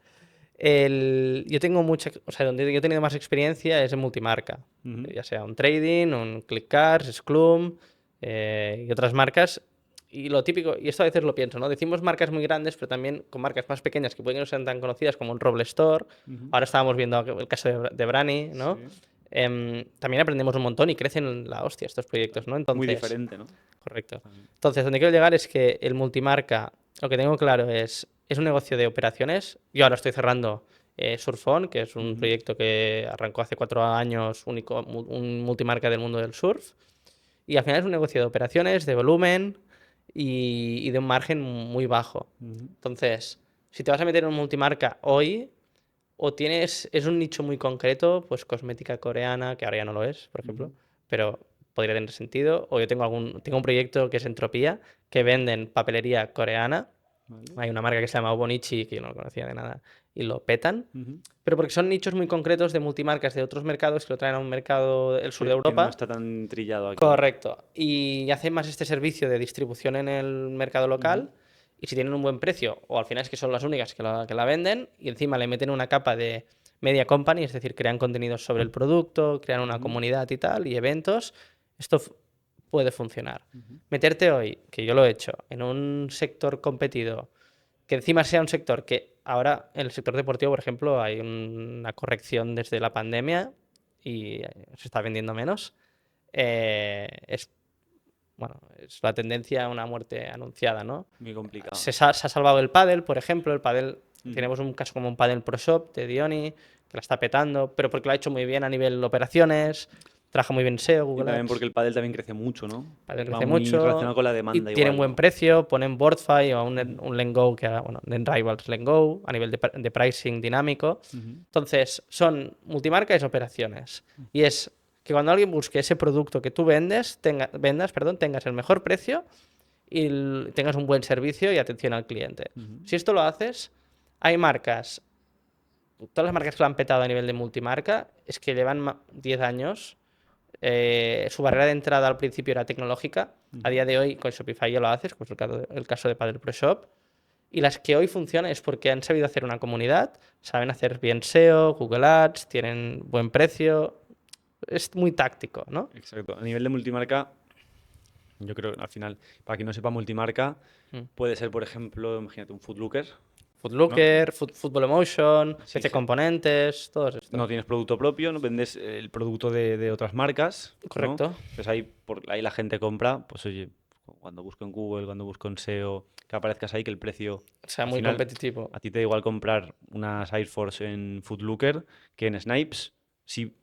Yo tengo mucha, o sea, donde yo he tenido más experiencia es en multimarca, ujú, ya sea un trading, un ClickCars, Sclum y otras marcas. Y lo típico, y esto a veces lo pienso, ¿no? Decimos marcas muy grandes, pero también con marcas más pequeñas que pueden que no sean tan conocidas como un Roble Store. ujú. Ahora estábamos viendo el caso de Brani, ¿no? Sí, También aprendemos un montón y crecen la hostia estos proyectos, ¿no? muy Entonces, diferente, ¿no? correcto. También. Entonces, donde quiero llegar es que el multimarca, lo que tengo claro es un negocio de operaciones. Yo ahora estoy cerrando Surfon, que es un Ujú, proyecto que arrancó hace 4 años, un multimarca del mundo del surf. Y al final es un negocio de operaciones, de volumen y de un margen muy bajo. ujú, Entonces, si te vas a meter en un multimarca hoy, o es un nicho muy concreto, pues cosmética coreana, que ahora ya no lo es, por ejemplo, ujú. pero podría tener sentido. O yo tengo un proyecto que es Entropía, que venden papelería coreana. Vale. Hay una marca que se llama Obonichi, que yo no lo conocía de nada, y lo petan. Ujú. Pero porque son nichos muy concretos de multimarcas de otros mercados que lo traen a un mercado del sur de Que no Europa. está tan trillado aquí. Correcto. Y hacen más este servicio de distribución en el mercado Ujú, local. Y si tienen un buen precio, o al final es que son las únicas que la venden, y encima le meten una capa de media company, es decir, crean contenidos sobre el producto, crean una ujú, comunidad y tal, y eventos, esto puede funcionar. ujú, Meterte hoy, que yo lo he hecho, en un sector competido, que encima sea un sector que ahora en el sector deportivo, por ejemplo, hay una corrección desde la pandemia y se está vendiendo menos. Es bueno, es la tendencia a una muerte anunciada, ¿no? muy complicado, Se ha salvado el pádel, por ejemplo, el pádel, ¿no? Ujú. tenemos un caso como un pádel Pro Shop de Dioni, que la está petando, pero porque lo ha hecho muy bien a nivel operaciones, trabaja muy bien SEO, Y Google también porque Ads, el pádel también crece mucho, ¿no? pádel Va crece muy relacionado mucho con la y demanda tiene un igual, buen ¿no? precio, ponen BoardFi o Ujú, un Lengo, que bueno, en Rivals Lengo, a nivel de pricing dinámico. ujú, Entonces, son multimarcas operaciones. Y es que cuando alguien busque ese producto que tú tengas el mejor precio y tengas un buen servicio y atención al cliente. ujú, Si esto lo haces, hay marcas, todas las marcas que lo han petado a nivel de multimarca, es que llevan 10 años. Su barrera de entrada al principio era tecnológica. A ujú, día de hoy con Shopify ya lo haces, como es el caso de Padel Pro Shop. Y las que hoy funcionan es porque han sabido hacer una comunidad, saben hacer bien SEO, Google Ads, tienen buen precio. Es muy táctico, ¿no? exacto. A nivel de multimarca, yo creo que al final, para quien no sepa multimarca, Mm. puede ser, por ejemplo, imagínate un Footlooker, ¿no? Footlooker, Football Emotion, Así PC Componentes, todos no estos. tienes producto propio, no vendes el producto de otras marcas, ¿no? Correcto. Entonces ahí la gente compra, pues oye, cuando busco en Google, cuando busco en SEO, que aparezcas ahí, que el precio, O sea, al muy final, competitivo. a ti te da igual comprar unas Air Force en Footlooker que en Snipes, sí,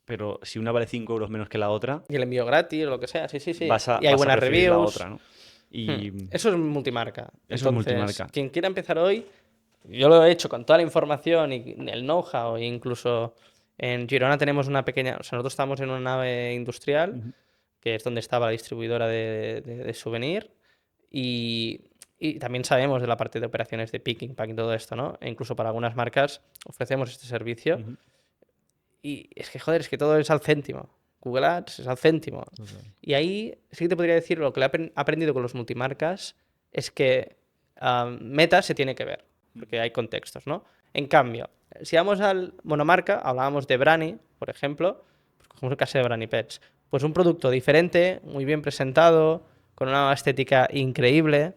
pero si una vale 5 euros menos que la otra, Y el envío gratis o lo que sea, sí, sí, sí. vas a, Y hay vas a buenas preferir la reviews. otra, ¿no? Y Eso es multimarca. eso es Entonces, multimarca. quien quiera empezar hoy, yo lo he hecho con toda la información y el know-how, e incluso en Girona tenemos una pequeña, o sea, nosotros estamos en una nave industrial, Ujú, que es donde estaba la distribuidora de Souvenir, y también sabemos de la parte de operaciones de picking, packing, todo esto, ¿no? E incluso para algunas marcas ofrecemos este servicio. ujú, Y es que, joder, es que todo es al céntimo. Google Ads es al céntimo. total. Y ahí sí que te podría decir lo que he aprendido con los multimarcas es que meta se tiene que ver, Ujú, porque hay contextos, ¿no? En cambio, si vamos al monomarca, hablábamos de Brani, por ejemplo, pues cogemos el caso de Brani Pets. Pues un producto diferente, muy bien presentado, con una estética increíble,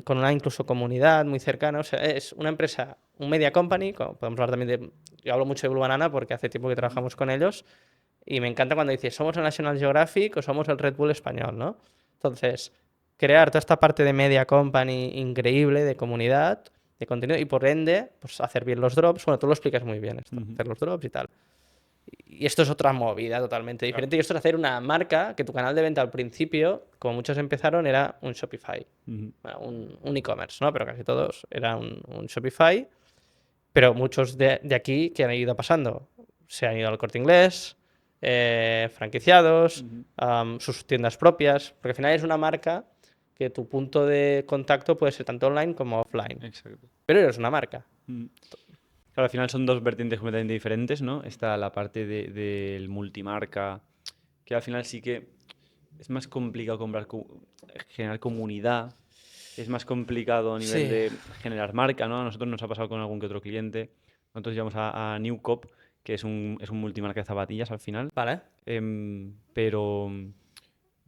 con una incluso comunidad muy cercana. O sea, es una empresa, un media company, podemos hablar también de... Yo hablo mucho de Blue Banana porque hace tiempo que ujú, trabajamos con ellos y me encanta cuando dices, somos el National Geographic o somos el Red Bull español, ¿no? Entonces, crear toda esta parte de media company increíble, de comunidad, de contenido, y por ende, pues hacer bien los drops. Bueno, tú lo explicas muy bien esto, hacer los drops y tal. Y esto es otra movida totalmente diferente. Y esto es hacer una marca que tu canal de venta al principio, como muchos empezaron, era un Shopify. Bueno, un e-commerce, ¿no? Pero casi todos era un Shopify. Pero muchos de aquí que han ido pasando, se han ido al Corte Inglés, franquiciados, sus tiendas propias, porque al final es una marca que tu punto de contacto puede ser tanto online como offline. Exacto. Pero eres una marca. Claro, al final son dos vertientes completamente diferentes, ¿no? Está la parte del multimarca, que al final sí que es más complicado generar comunidad, es más complicado a nivel Sí. de generar marca, ¿no? A nosotros nos ha pasado con algún que otro cliente. Nosotros llevamos a Newcop, que es un multimarca de zapatillas al final. Vale. Pero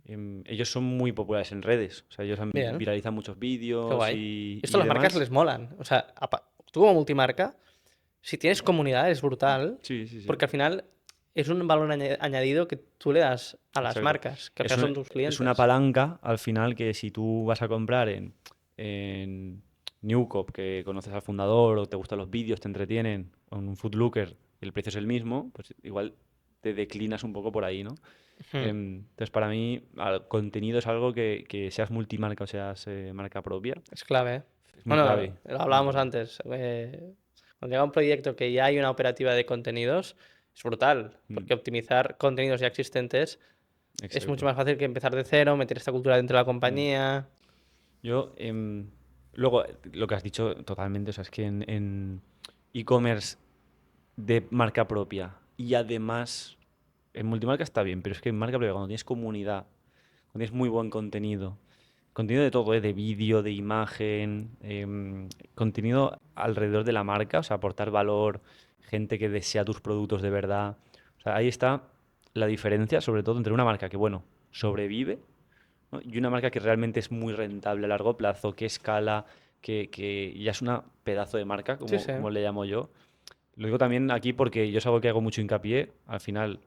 ellos son muy populares en redes. O sea, ellos Bien. viralizan muchos Qué vídeos guay. y Esto a las marcas demás. les molan. O sea, tú como multimarca, si tienes comunidad es brutal, Sí, sí, sí. porque al final es un valor añadido que tú le das a las Exacto. marcas, que al final son tus clientes. Es una palanca al final que si tú vas a comprar en Newcop, que conoces al fundador o te gustan los vídeos, te entretienen, o en un Footlooker y el precio es el mismo, pues igual te declinas un poco por ahí, ¿no? Entonces, para mí, contenido es algo que seas multimarca o seas marca propia, Es clave, ¿eh? es muy Bueno, clave. lo muy hablábamos clave. antes. Cuando llega un proyecto que ya hay una operativa de contenidos, es brutal, Mm, porque optimizar contenidos ya existentes es mucho Exacto. más fácil que empezar de cero, meter esta cultura dentro de la Mm. compañía. Yo, luego, lo que has dicho totalmente, o sea, es que en e-commerce de marca propia y además en multimarca está bien, pero es que en marca propia cuando tienes comunidad, cuando tienes muy buen contenido de todo, de vídeo, de imagen, contenido alrededor de la marca, o sea, aportar valor, gente que desea tus productos de verdad. O sea, ahí está la diferencia, sobre todo entre una marca que, bueno, sobrevive, ¿no? Y una marca que realmente es muy rentable a largo plazo, que escala, que ya es una pedazo de marca, Sí, como, sí. como le llamo yo. Lo digo también aquí porque yo es algo que hago mucho hincapié. Al final,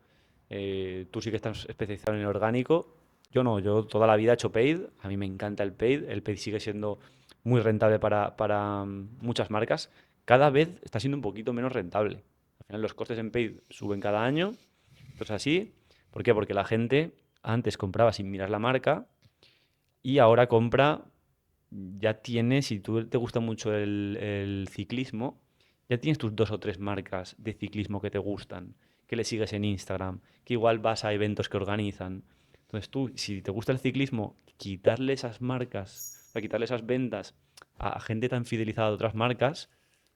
tú sí que estás especializado en el orgánico. Yo no, yo toda la vida he hecho paid. A mí me encanta el paid. El paid sigue siendo muy rentable para muchas marcas. Cada vez está siendo un poquito menos rentable. Al final, los costes en paid suben cada año. Entonces, así. ¿Por qué? Porque la gente antes compraba sin mirar la marca y ahora compra, ya tienes, si tú te gusta mucho el ciclismo, ya tienes tus dos o tres marcas de ciclismo que te gustan, que le sigues en Instagram, que igual vas a eventos que organizan. Entonces tú, si te gusta el ciclismo, quitarle esas marcas, o sea, quitarle esas ventas a gente tan fidelizada de otras marcas,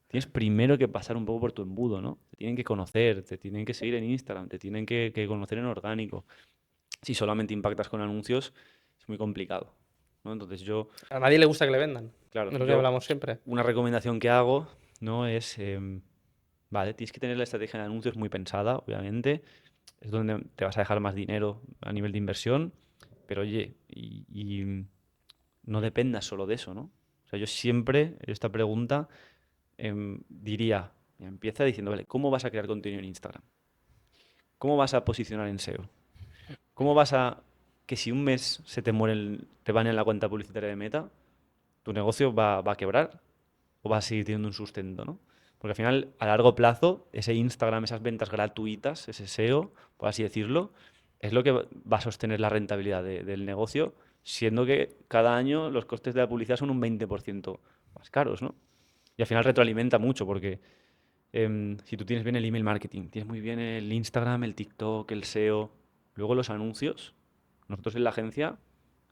tienes primero que pasar un poco por tu embudo, ¿no? Te tienen que conocer, te tienen que seguir en Instagram, te tienen que conocer en orgánico. Si solamente impactas con anuncios, es muy complicado, ¿no? Entonces yo, A nadie le gusta que le vendan, claro, de lo que yo hablamos siempre. una recomendación que hago, ¿no? Es, vale, tienes que tener la estrategia de anuncios muy pensada, obviamente. Es donde te vas a dejar más dinero a nivel de inversión, pero oye, y no dependas solo de eso, ¿no? O sea, yo siempre esta pregunta diría, empieza diciendo, vale, ¿cómo vas a crear contenido en Instagram? ¿Cómo vas a posicionar en SEO? ¿Cómo vas a que si un mes se te muere, te van en la cuenta publicitaria de Meta, tu negocio va a quebrar o va a seguir teniendo un sustento, ¿no? Porque al final, a largo plazo, ese Instagram, esas ventas gratuitas, ese SEO, por así decirlo, es lo que va a sostener la rentabilidad del negocio, siendo que cada año los costes de la publicidad son un 20% más caros, ¿no? Y al final retroalimenta mucho porque si tú tienes bien el email marketing, tienes muy bien el Instagram, el TikTok, el SEO, luego los anuncios, nosotros en la agencia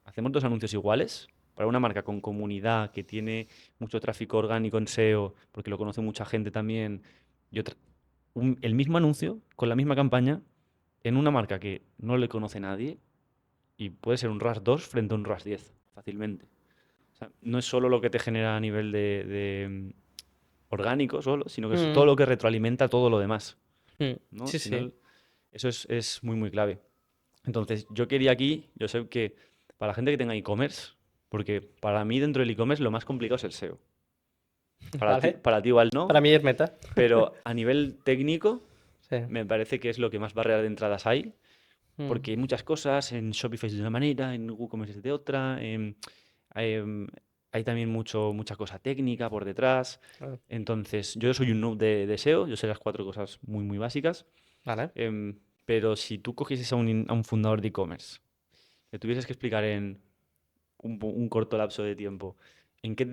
hacemos dos anuncios iguales para una marca con comunidad que tiene mucho tráfico orgánico en SEO, porque lo conoce mucha gente también, y el mismo anuncio con la misma campaña en una marca que no le conoce nadie y puede ser un RAS 2 frente a un RAS 10 fácilmente. O sea, no es solo lo que te genera a nivel de orgánico solo, sino que es todo Mm, lo que retroalimenta todo lo demás, ¿no? Al sí, sí. final, eso es muy, muy clave. Entonces, yo quería aquí, yo sé que para la gente que tenga e-commerce, porque para mí dentro del e-commerce lo más complicado es el SEO. Vale. Para ti igual Para no, mí es meta. pero a nivel técnico Sí. me parece que es lo que más barreras de entradas hay. Porque hay muchas cosas, en Shopify es de una manera, en WooCommerce es de otra, hay también mucha cosa técnica por detrás. Claro. Entonces, yo soy un noob de SEO, yo sé las 4 cosas muy, muy básicas. Vale. Pero si tú cogieses a un fundador de e-commerce, le tuvieses que explicar en un corto lapso de tiempo en qué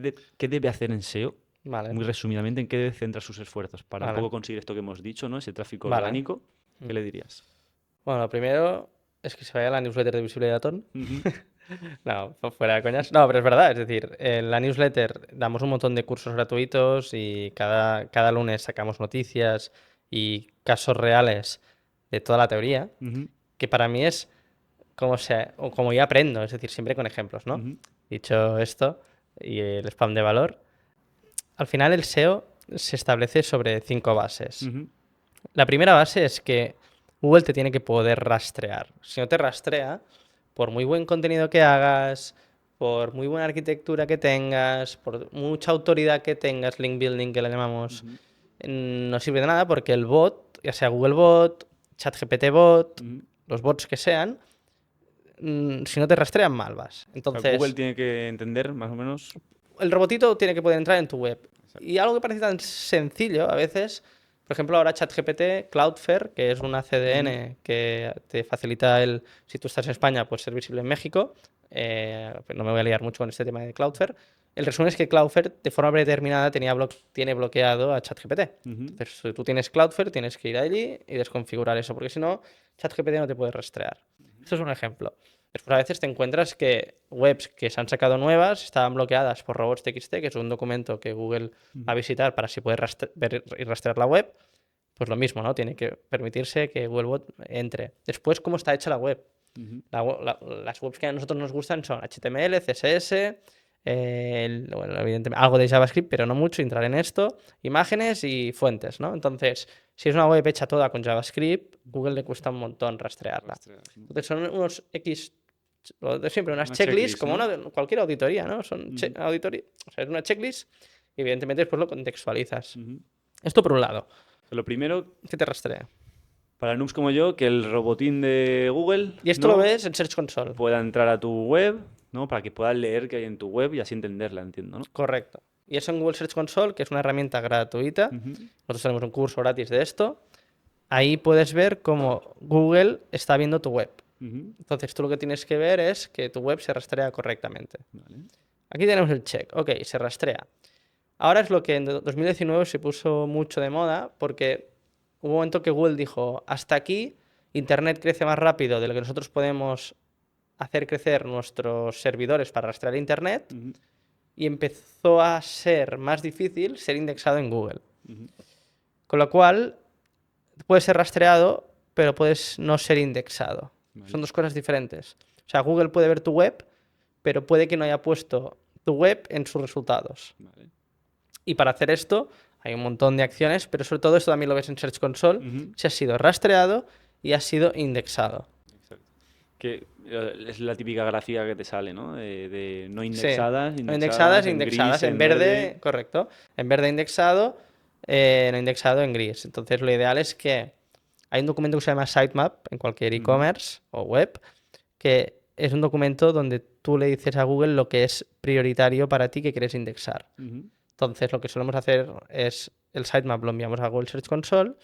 debe hacer en SEO, Vale. muy resumidamente, en qué debe centrar sus esfuerzos para un Vale. poco conseguir esto que hemos dicho, ¿no? Ese tráfico Vale. orgánico, ¿qué le dirías? Bueno, lo primero es que se vaya a la newsletter de Visibilidad. Ujú, No, fuera de coñas. No, pero es verdad, es decir, en la newsletter damos un montón de cursos gratuitos y cada lunes sacamos noticias y casos reales de toda la teoría, ujú, que para mí es o como yo aprendo, es decir, siempre con ejemplos, ¿no? ujú, Dicho esto, y el spam de valor, al final el SEO se establece sobre 5 bases. ujú, La primera base es que Google te tiene que poder rastrear. Si no te rastrea, por muy buen contenido que hagas, por muy buena arquitectura que tengas, por mucha autoridad que tengas, link building que le llamamos, ujú, no sirve de nada porque el bot, ya sea Google Bot, ChatGPT Bot, ujú. los bots que sean, si no te rastrean, mal vas. O sea, Google Entonces, tiene que entender más o menos. el robotito tiene que poder entrar en tu web. Exacto. Y algo que parece tan sencillo a veces, por ejemplo, ahora ChatGPT, Cloudflare, que es una Ujú, CDN que te facilita si tú estás en España, pues ser visible en México. Pues no me voy a liar mucho con este tema de Cloudflare. El resumen es que Cloudflare, de forma predeterminada, tiene bloqueado a ChatGPT. ujú, Entonces, si tú tienes Cloudflare, tienes que ir allí y desconfigurar eso, porque si no, ChatGPT no te puede rastrear. Esto es un ejemplo. Después a veces te encuentras que webs que se han sacado nuevas estaban bloqueadas por robots.txt, que es un documento que Google va a ujú, visitar para así poder ver y rastrear la web. Pues lo mismo, ¿no? Tiene que permitirse que Googlebot entre. Después, ¿cómo está hecha la web? ujú, Las webs que a nosotros nos gustan son HTML, CSS, bueno, evidentemente algo de JavaScript, pero no mucho, entrar en esto, imágenes y fuentes, ¿no? Entonces, si es una web hecha toda con JavaScript, Google le cuesta un montón rastrearla. rastrear, ¿no? Entonces, son unos lo de siempre, unas Una checklists, checklist, como ¿no? cualquier auditoría, ¿no? Son Ujú, auditoría, o sea, es una checklist y evidentemente después lo contextualizas. ujú. Esto por un lado, O sea, lo primero, que te rastrea. para noobs como yo, que el robotín de Google, Y esto lo ¿no? ves en Search Console. Pueda entrar a tu web, ¿no? Para que puedas leer qué hay en tu web y así entenderla, entiendo, ¿no? Correcto. Y eso en Google Search Console, que es una herramienta gratuita. Ujú, Nosotros tenemos un curso gratis de esto. Ahí puedes ver cómo Google está viendo tu web. ujú, Entonces tú lo que tienes que ver es que tu web se rastrea correctamente. vale. Aquí tenemos el check. Ok, se rastrea. Ahora es lo que en 2019 se puso mucho de moda porque hubo un momento que Google dijo, hasta aquí Internet crece más rápido de lo que nosotros podemos hacer crecer nuestros servidores para rastrear Internet Ujú, y empezó a ser más difícil ser indexado en Google. ujú, Con lo cual, puedes ser rastreado, pero puedes no ser indexado. Son vale, dos cosas diferentes. O sea, Google puede ver tu web, pero puede que no haya puesto tu web en sus resultados. vale. Y para hacer esto hay un montón de acciones, pero sobre todo esto también lo ves en Search Console, Ujú, si ha sido rastreado y ha sido indexado. exacto. Que es la típica gráfica que te sale, ¿no? De no Sí, indexadas, no indexadas, en indexadas, gris, en en verde, verde. correcto. En verde indexado, no indexado en gris. Entonces lo ideal es que hay un documento que se llama sitemap en cualquier Ujú, e-commerce o web, que es un documento donde tú le dices a Google lo que es prioritario para ti que quieres indexar. ujú, Entonces, lo que solemos hacer es el sitemap lo enviamos a Google Search Console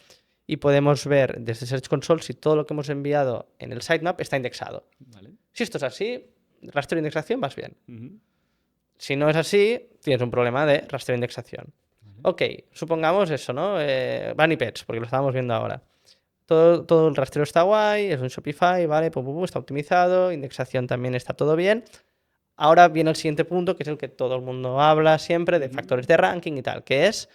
y podemos ver desde Search Console si todo lo que hemos enviado en el sitemap está indexado. vale, Si esto es así, rastreo de indexación vas bien. ujú, Si no es así, tienes un problema de rastreo de indexación. vale, Ok, supongamos eso, ¿no? Bunny Pets, porque lo estábamos viendo ahora. Todo el rastreo está guay, es un Shopify, ¿vale? Pum, pum, pum, está optimizado, indexación también está todo bien. Ahora viene el siguiente punto, que es el que todo el mundo habla siempre, de ujú, factores de ranking y tal, que es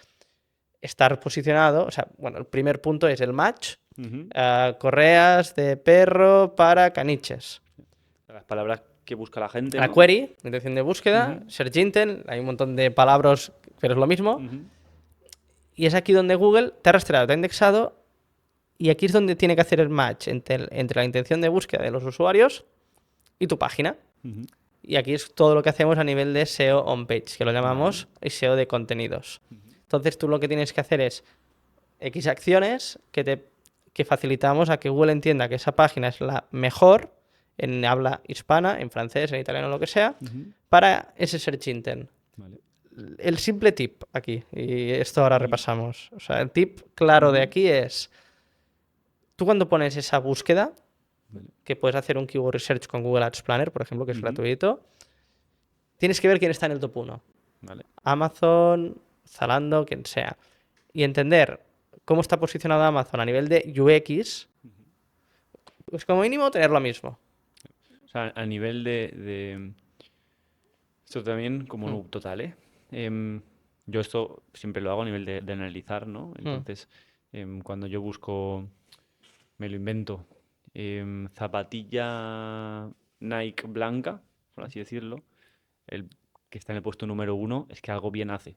estar posicionado, o sea, bueno, el primer punto es el match, ujú. correas de perro para caniches. Las palabras que busca la gente, La ¿no? query, intención de búsqueda, Ujú, search intent, hay un montón de palabras, pero es lo mismo. ujú, Y es aquí donde Google te ha rastreado, te ha indexado, y aquí es donde tiene que hacer el match entre la intención de búsqueda de los usuarios y tu página. ujú. Y aquí es todo lo que hacemos a nivel de SEO on-page, que lo Vale. llamamos SEO de contenidos. Ujú, Entonces tú lo que tienes que hacer es X acciones que facilitamos a que Google entienda que esa página es la mejor en habla hispana, en francés, en italiano, lo que sea, para ese search intent. Vale. El simple tip aquí, y esto ahora repasamos. O sea, el tip claro de aquí es, tú cuando pones esa búsqueda, que puedes hacer un keyword research con Google Ads Planner, por ejemplo, que es gratuito, tienes que ver quién está en el top 1. Vale. Amazon, Zalando, quien sea. Y entender cómo está posicionado Amazon a nivel de UX, pues como mínimo tener lo mismo. O sea, a nivel de... Esto también como noob total, ¿eh? Yo esto siempre lo hago a nivel de analizar, ¿no? Entonces, cuando yo busco, me lo invento, zapatilla Nike blanca, por así decirlo, el que está en el puesto número 1 es que algo bien hace,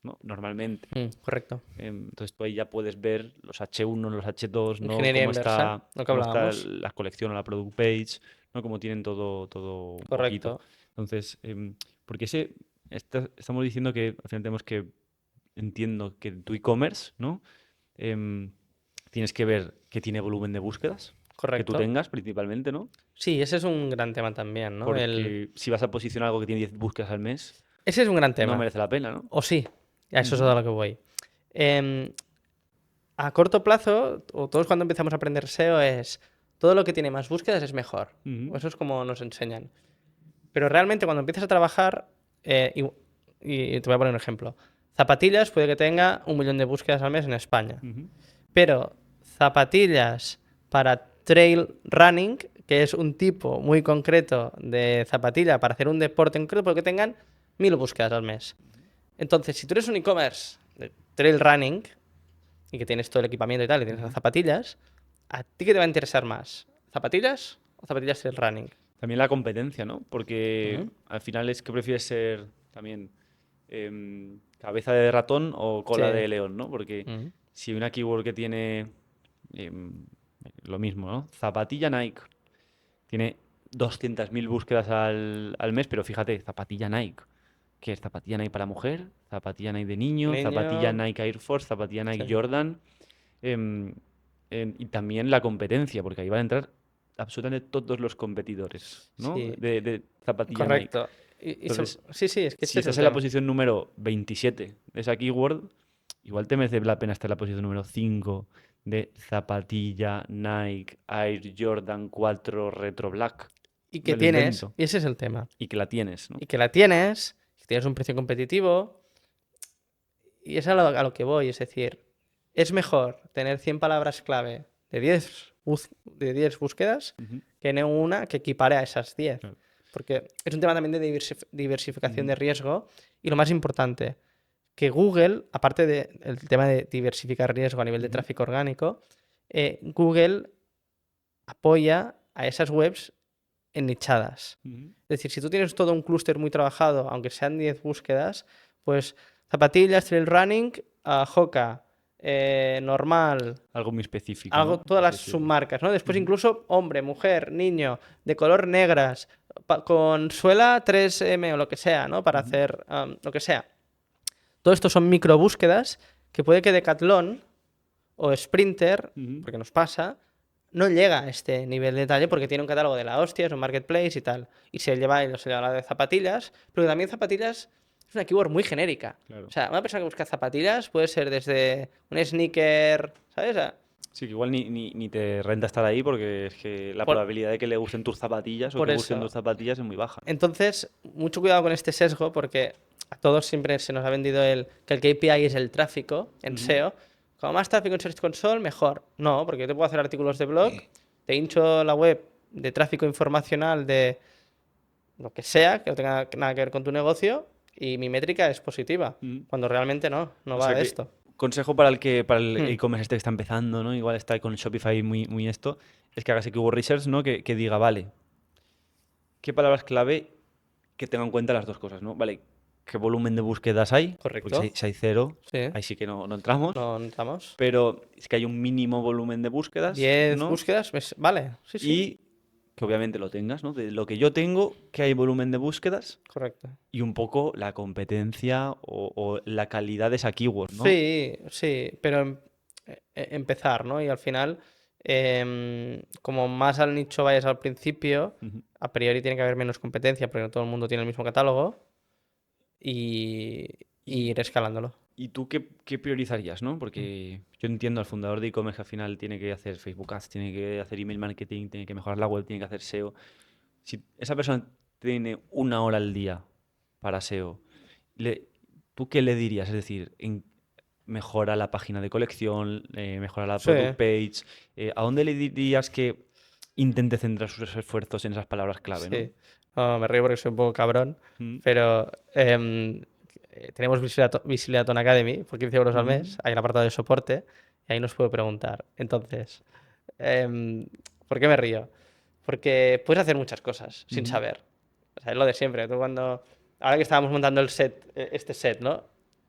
¿no? Normalmente. Correcto. Entonces tú ahí ya puedes ver los H1, los H2, ¿no? Ingeniería Cómo inversa, lo que cómo está hablábamos. la colección o la product page, ¿no? Cómo tienen todo un poquito. Correcto. Entonces, porque estamos diciendo que al final tenemos que, entiendo que tu e-commerce, ¿no? Tienes que ver que tiene volumen de búsquedas, que tú Correcto. tengas principalmente, ¿no? Sí, ese es un gran tema también, ¿no? Porque si vas a posicionar algo que tiene 10 búsquedas al mes, Ese es un gran no tema. merece la pena, ¿no? O sí, a eso es a lo que voy. A corto plazo, o todos cuando empezamos a aprender SEO, es todo lo que tiene más búsquedas es mejor. Eso es como nos enseñan. Pero realmente cuando empiezas a trabajar, y te voy a poner un ejemplo, zapatillas puede que tenga 1 millón de búsquedas al mes en España. Pero zapatillas para trail running, que es un tipo muy concreto de zapatilla para hacer un deporte en concreto, puede que tengan 1000 búsquedas al mes. Entonces, si tú eres un e-commerce de trail running y que tienes todo el equipamiento y tal, y tienes las zapatillas, ¿a ti qué te va a interesar más? ¿Zapatillas o zapatillas trail running? También la competencia, ¿no? Porque al final es que prefieres ser también cabeza de ratón o cola Sí. de león, ¿no? Porque si una keyword que tiene em, lo mismo, ¿no? Zapatilla Nike tiene 200.000 búsquedas al mes, pero fíjate, zapatilla Nike. ¿Qué es? Zapatilla Nike para mujer, zapatilla Nike de niño, zapatilla Niño. Nike Air Force, zapatilla Nike Sí. Jordan. em, y también la competencia, porque ahí van a entrar absolutamente todos los competidores, ¿no? Sí, De zapatilla Nike. correcto. Entonces, Sí, sí, es que si este es el estás en la tema. posición número 27 de esa keyword, igual te merece la pena estar en la posición número 5 de zapatilla Nike Air Jordan 4 Retro Black. Y que Me lo tienes, invento. y ese es el tema. Y que la tienes, ¿no? Y que la tienes, que tienes un precio competitivo, y es a lo que voy. Es decir, es mejor tener 100 palabras clave de 10 búsquedas Ujú, que no una que equipare a esas 10. claro. Porque es un tema también de diversificación Ujú, de riesgo. Y lo más importante, que Google, aparte del tema de diversificar riesgo a nivel de ujú, tráfico orgánico, Google apoya a esas webs ennichadas. ujú. Es decir, si tú tienes todo un clúster muy trabajado, aunque sean 10 búsquedas, pues zapatillas, trail running, Hoka, normal, Algo muy específico, algo, ¿no? todas Por así las decirlo. submarcas, ¿no? Después Ujú, incluso hombre, mujer, niño, de color negras, con suela 3M o lo que sea, ¿no? Para ujú, hacer lo que sea. Todo esto son micro búsquedas que puede que Decathlon o Sprinter, ujú. porque nos pasa, no llega a este nivel de detalle porque tiene un catálogo de la hostia, es un marketplace y tal. Y se lleva la de zapatillas, pero también zapatillas es una keyword muy genérica. O Claro. sea, una persona que busca zapatillas puede ser desde un sneaker, ¿sabes? Sí, que igual ni te renta estar ahí porque es que la Por, probabilidad de que le gusten tus zapatillas o por que busquen eso. tus zapatillas es muy baja. Entonces, mucho cuidado con este sesgo porque a todos siempre se nos ha vendido que el KPI es el tráfico en Ujú, SEO. Como más tráfico en Search Console, mejor. No, porque yo te puedo hacer artículos de blog, te hincho la web de tráfico informacional de lo que sea, que no tenga nada que ver con tu negocio, y mi métrica es positiva, ujú. cuando realmente no O va sea de que, esto. consejo para el Hmm, e-commerce este que está empezando, ¿no? Igual está con Shopify muy esto, es que hagas keyword research, ¿no? Que diga, vale, ¿qué palabras clave que tenga en cuenta las dos cosas, ¿no? Vale, ¿qué volumen de búsquedas hay? Porque correcto. si hay cero, Sí, ahí sí que no entramos. no entramos. Pero es que hay un mínimo volumen de búsquedas, 10 ¿no? búsquedas, vale, sí, sí, Y que obviamente lo tengas, ¿no? De lo que yo tengo, que hay volumen de búsquedas correcto. y un poco la competencia o la calidad de esa keyword, ¿no? Sí, sí, pero empezar, ¿no? Y al final, como más al nicho vayas al principio, Ujú. a priori tiene que haber menos competencia porque no todo el mundo tiene el mismo catálogo y, y Y, ir escalándolo. ¿Y tú qué priorizarías, no? Mm. Porque yo entiendo al fundador de e-commerce que al final tiene que hacer Facebook Ads, tiene que hacer email marketing, tiene que mejorar la web, tiene que hacer SEO. Si esa persona tiene 1 hora al día para SEO, le- ¿tú qué le dirías? Es decir, mejora la página de colección, mejora la Sí, product page. ¿A dónde le dirías que intente centrar sus esfuerzos en esas palabras clave, no? sí. No, me río porque soy un poco cabrón, Mm, pero tenemos Visibilizaton Academy por 15 euros al mes, ujú, hay el apartado de soporte y ahí nos puede preguntar. Entonces, em, ¿por qué me río? Porque puedes hacer muchas cosas sin ujú, saber. O sea, es lo de siempre. Tú cuando, ahora que estábamos montando el set, este set, ¿no?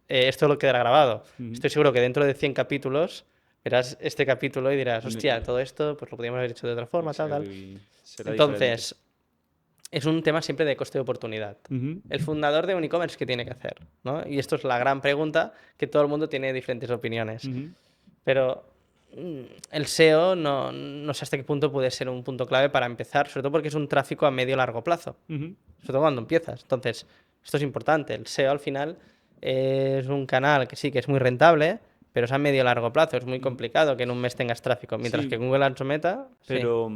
Esto lo quedará grabado. ujú. Estoy seguro que dentro de 100 capítulos verás este capítulo y dirás, Ne- hostia, todo esto pues lo podríamos haber hecho de otra forma, tal, Exacto, tal. y será diferente. Entonces, es un tema siempre de coste de oportunidad. Ujú, El fundador de un e-commerce, ¿qué tiene que hacer? ¿No? Y esto es la gran pregunta que todo el mundo tiene diferentes opiniones. ujú, Pero el SEO no sé hasta qué punto puede ser un punto clave para empezar, sobre todo porque es un tráfico a medio largo plazo, ujú. sobre todo cuando empiezas. Entonces, esto es importante. El SEO al final es un canal que sí que es muy rentable, pero es a medio largo plazo. Es muy Mm, complicado que en un mes tengas tráfico, mientras que Sí, Google Ads Meta, sí. pero,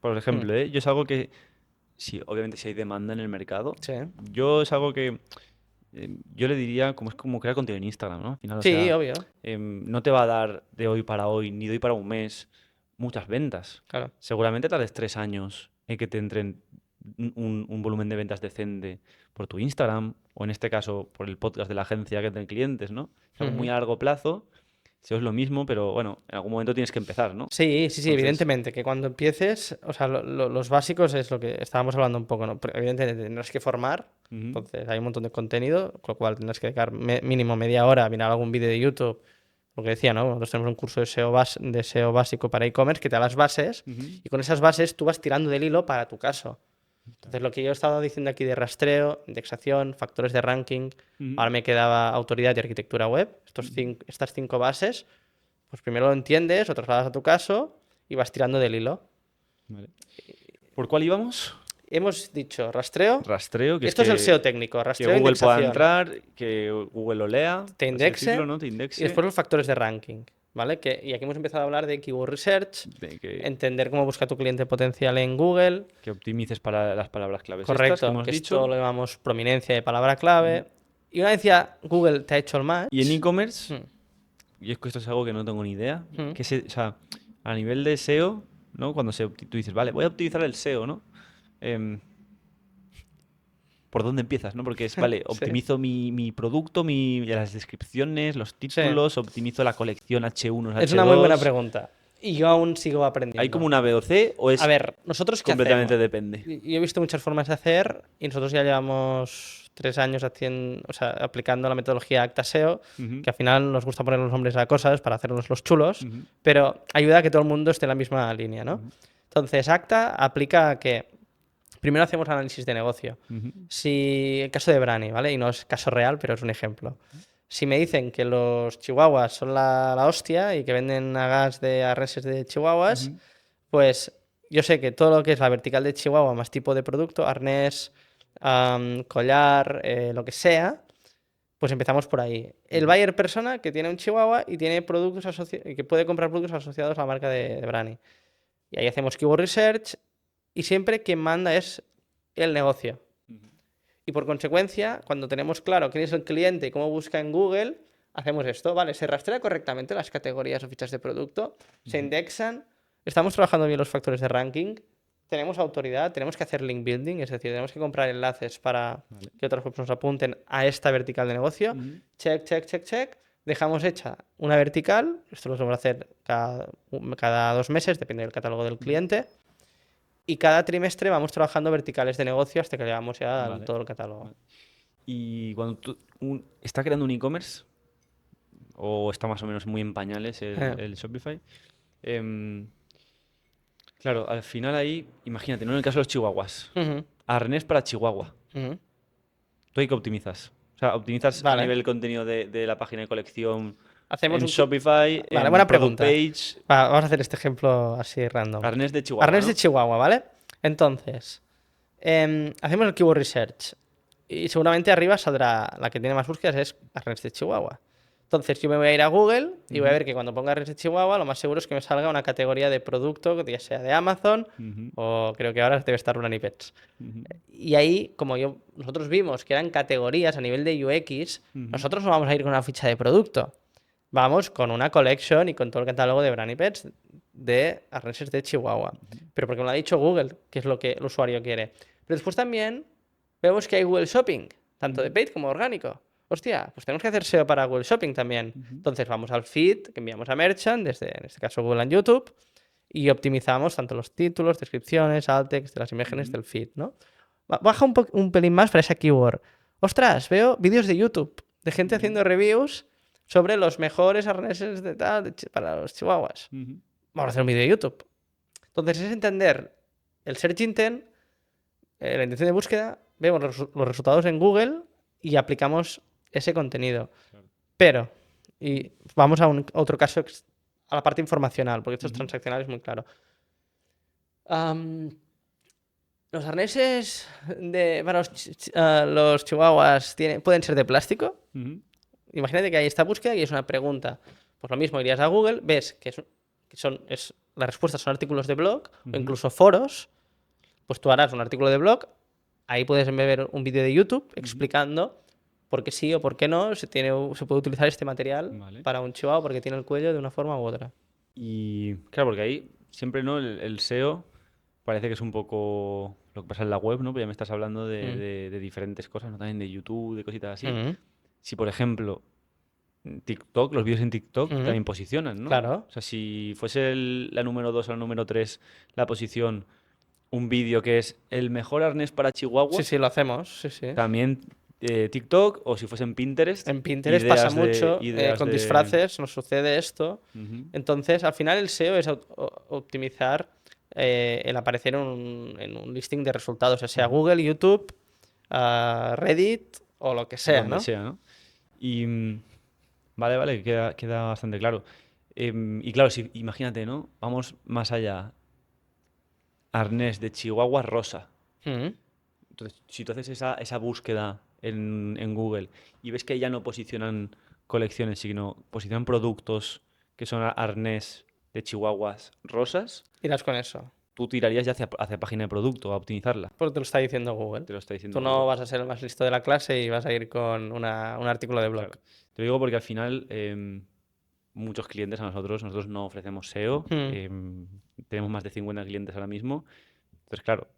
por Mm, ejemplo, yo es algo que, sí, obviamente si hay demanda en el mercado, sí. yo es algo que yo le diría como es como crear contenido en Instagram, ¿no? Al final, o Sí, sea, obvio, no te va a dar de hoy para hoy, ni de hoy para un mes, muchas ventas. claro. Seguramente tardes 3 años en que te entren un volumen de ventas decente por tu Instagram, o en este caso por el podcast de la agencia que tiene clientes, ¿no? Es algo muy Ujú. a largo plazo, si es lo mismo, pero bueno, en algún momento tienes que empezar, ¿no? Sí, sí, sí, Entonces, evidentemente, que cuando empieces, o sea, los básicos es lo que estábamos hablando un poco, ¿no? Pero evidentemente tendrás que formar, ujú, entonces hay un montón de contenido, con lo cual tendrás que dedicar mínimo media hora a mirar algún vídeo de YouTube, lo que decía, ¿no? Nosotros tenemos un curso de SEO, de SEO básico para e-commerce que te da las bases ujú, y con esas bases tú vas tirando del hilo para tu caso. Entonces, lo que yo he estado diciendo aquí de rastreo, indexación, factores de ranking, ujú, ahora me quedaba autoridad y arquitectura web, ujú, estas 5 bases, pues primero lo entiendes, lo trasladas a tu caso y vas tirando del hilo. vale. ¿Por cuál íbamos? Hemos dicho rastreo. Rastreo, que es Esto es el SEO técnico, que rastreo e Google pueda indexación. entrar, que Google lo lea, Te por así decirlo, indexe ¿no? Te y indexe, después los factores de ranking. ¿Vale? Y aquí hemos empezado a hablar de keyword research, de entender cómo busca tu cliente potencial en Google. que optimices para las palabras claves estas que Correcto, hemos que esto dicho. lo llamamos prominencia de palabra Ujú. clave. Y una vez ya Google te ha hecho el Y en match. e-commerce, mm, y es que esto es algo que no tengo ni idea, mm, o sea, a nivel de SEO, ¿no? Cuando tú dices, vale, voy a optimizar el SEO, ¿no? Em, ¿Por dónde empiezas, no? Porque es, vale, sí, optimizo mi producto, las descripciones, los sí. títulos, optimizo la colección H1, Es una muy buena H2. pregunta. Y yo aún sigo ¿Hay como aprendiendo. una B o C o A es ver, ¿nosotros qué completamente hacemos? depende? Yo he visto muchas formas de hacer y nosotros ya llevamos 3 años haciendo, o sea, aplicando la metodología ActaSEO, Ujú, que al final nos gusta poner los nombres a cosas para hacernos los chulos, ujú, pero ayuda a que todo el mundo esté en la misma línea, ¿no? ujú, Entonces, Acta aplica a que primero hacemos análisis de negocio. ujú, Si el caso de Brani, ¿vale? Y no es caso real, pero es un ejemplo. Si me dicen que los chihuahuas son la hostia y que venden a gas de arneses de chihuahuas, ujú, pues yo sé que todo lo que es la vertical de Chihuahua más tipo de producto, arnés, collar, lo que sea, pues empezamos por ahí. El ujú, buyer persona que tiene un Chihuahua y tiene productos que puede comprar productos asociados a la marca de Brani. Y ahí hacemos keyword research y siempre quien manda es el negocio. ujú, Y por consecuencia, cuando tenemos claro quién es el cliente y cómo busca en Google, hacemos esto, ¿vale? Se rastrea correctamente las categorías o fichas de producto, se ujú. indexan, estamos trabajando bien los factores de ranking, tenemos autoridad, tenemos que hacer link building, es decir, tenemos que comprar enlaces para Vale. que otras personas apunten a esta vertical de negocio. Ujú, Check, check, check, check. Dejamos hecha una vertical, esto lo vamos a hacer cada 2 meses, depende del catálogo del ujú. cliente. Y cada trimestre vamos trabajando verticales de negocio hasta que llegamos ya a Vale, todo el catálogo. vale. Y cuando está creando un e-commerce, o está más o menos muy en pañales el Shopify, em, claro, al final ahí, imagínate, ¿no? En el caso de los chihuahuas, Ujú, arnés para Chihuahua, ujú. ¿tú ahí qué optimizas? O sea, ¿optimizas a Vale. nivel contenido de la página de colección? Hacemos en un... Shopify, Vale, en buena Product pregunta. Page, Vamos a hacer este ejemplo así random. arnés de Chihuahua, Arnés ¿no? de Chihuahua, ¿vale? Entonces, hacemos el keyword research y seguramente arriba saldrá la que tiene más búsquedas es arnés de Chihuahua. Entonces yo me voy a ir a Google y voy a ver que cuando ponga arnés de Chihuahua lo más seguro es que me salga una categoría de producto, ya sea de Amazon Ujú, o creo que ahora debe estar Running Pets. ujú, Y ahí, como nosotros vimos que eran categorías a nivel de UX, ujú. nosotros no vamos a ir con una ficha de producto. Vamos con una collection y con todo el catálogo de Brand Pets de arneses de Chihuahua. Pero porque me lo ha dicho Google, que es lo que el usuario quiere. Pero después también vemos que hay Google Shopping, tanto de paid como orgánico. Hostia, pues tenemos que hacer SEO para Google Shopping también. Entonces vamos al feed que enviamos a Merchant, desde en este caso Google and YouTube, y optimizamos tanto los títulos, descripciones, alt text de las imágenes del feed, ¿no? Baja un pelín más para esa keyword. Ostras, veo vídeos de YouTube de gente haciendo reviews sobre los mejores arneses de tal para los chihuahuas. Ujú. Vamos a hacer un vídeo de YouTube. Entonces es entender el search intent, la intención de búsqueda, vemos los resultados en Google y aplicamos ese contenido. Pero, y vamos a otro caso, a la parte informacional, porque esto es transaccional, es muy claro. Los arneses para los chihuahuas pueden ser de plástico. Ujú. Imagínate que hay esta búsqueda y es una pregunta. Pues lo mismo, irías a Google, ves que las respuestas son artículos de blog o incluso foros. Pues tú harás un artículo de blog, ahí puedes ver un vídeo de YouTube explicando por qué sí o por qué no se puede utilizar este material Vale. para un chihuahua porque tiene el cuello de una forma u otra. Y claro, porque ahí siempre, ¿no? El SEO parece que es un poco lo que pasa en la web, ¿no? Pero ya me estás hablando de diferentes cosas, ¿no? También de YouTube, de cositas así. Mm, Si, por ejemplo, TikTok, los vídeos en TikTok mm, también posicionan, ¿no? claro. O sea, si fuese la número 2 o la número 3 la posición, un vídeo que es el mejor arnés para Sí, Chihuahua, sí, lo hacemos. Sí, sí. también TikTok, o si fuese en Pinterest, En Pinterest pasa mucho, ideas con de... disfraces nos sucede esto. Ujú, Entonces, al final el SEO es optimizar el aparecer en un listing de resultados, ya sea Google, YouTube, Reddit o lo que sea, donde ¿no? sea, ¿no? Y vale, queda bastante claro. Y claro, si, imagínate, ¿no? Vamos más allá. Arnés de Chihuahua rosa. Mm, Entonces, si tú haces esa búsqueda en Google y ves que ya no posicionan colecciones, sino posicionan productos que son arnés de chihuahuas rosas, irás con eso. tú tirarías ya hacia página de producto a optimizarla. Porque te lo está diciendo Google. Te lo está Tú diciendo no Google. vas a ser el más listo de la clase y vas a ir con un artículo de blog. Claro. Te lo digo porque al final muchos clientes nosotros no ofrecemos SEO. Mm, Tenemos más de 50 clientes ahora mismo. Entonces, claro,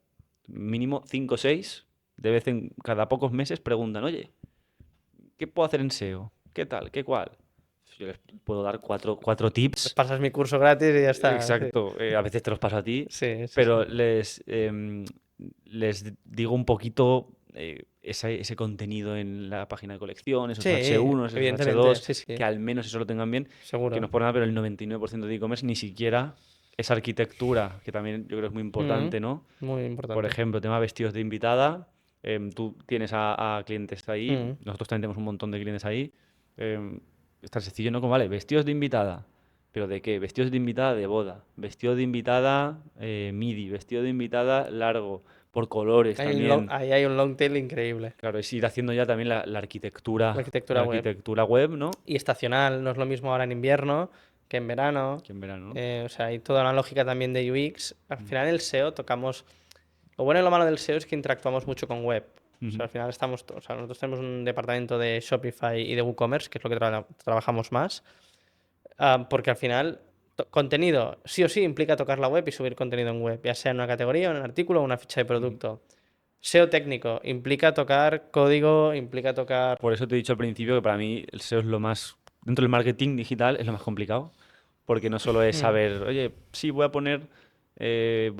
mínimo 5 o 6, de vez en cada pocos meses preguntan, oye, ¿qué puedo hacer en SEO? ¿Qué tal? ¿Qué cual? Yo les puedo dar cuatro Les tips. pasas mi curso gratis y ya está. Sí, Exacto. A veces te los paso a ti, sí, sí. pero Sí. les digo un poquito ese contenido en la página de colección, esos Sí, H1, esos evidentemente, H2, sí, sí, que al menos eso lo tengan bien, que no es seguro. por nada, pero el 99% de e-commerce ni siquiera esa arquitectura, que también yo creo es muy Mm, importante, ¿no? muy Por importante. ejemplo, tema vestidos de invitada. Tú tienes a clientes ahí, Mm. nosotros también tenemos un montón de clientes ahí. em, es tan sencillo, ¿no? Como, vale, vestidos de invitada. ¿Pero de qué? Vestidos de invitada de boda, vestido de invitada midi, vestido de invitada largo, por colores también. Ahí hay un long tail increíble. Claro, es ir haciendo ya también la La arquitectura, la arquitectura web. arquitectura web, ¿no? Y estacional, no es lo mismo ahora en invierno que en verano. Que en verano, ¿no? O sea, hay toda una lógica también de UX. Al final el SEO tocamos... Lo bueno y lo malo del SEO es que interactuamos mucho con web. O sea, Ujú, al final o sea, nosotros tenemos un departamento de Shopify y de WooCommerce, que es lo que trabajamos más. Porque al final, contenido sí o sí implica tocar la web y subir contenido en web, ya sea en una categoría, en un artículo o una ficha de ujú. producto. SEO técnico implica tocar código, implica tocar... Por eso te he dicho al principio que para mí el SEO es lo más, dentro del marketing digital, es lo más complicado. Porque no solo es Mm. saber, oye, sí, voy a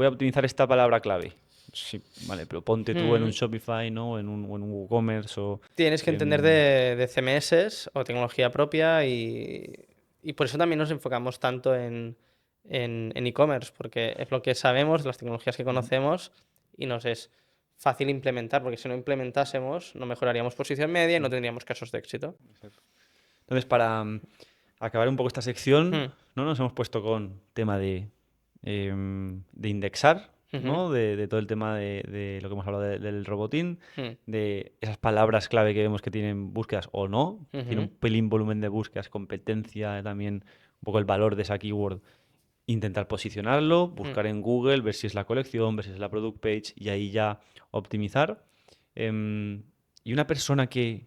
optimizar esta palabra clave. Sí, vale, pero ponte tú en un Mm. Shopify, ¿no? O en un WooCommerce o... Tienes que entender em, de CMS o tecnología propia y por eso también nos enfocamos tanto en e-commerce, porque es lo que sabemos, las tecnologías que ujú, conocemos y nos es fácil implementar, porque si no implementásemos no mejoraríamos posición media y no ujú, tendríamos casos de éxito. exacto. Entonces, acabar un poco esta sección, Hmm. ¿no? Nos hemos puesto con tema de indexar, Ujú. ¿no? De todo el tema de lo que hemos hablado del robotín, Hmm. de esas palabras clave que vemos que tienen búsquedas o no, que tiene un Ujú. pelín volumen de búsquedas, competencia, también un poco el valor de esa keyword. Intentar posicionarlo, Hmm. buscar en Google, ver si es la colección, ver si es la product page y ahí ya optimizar. Y una persona que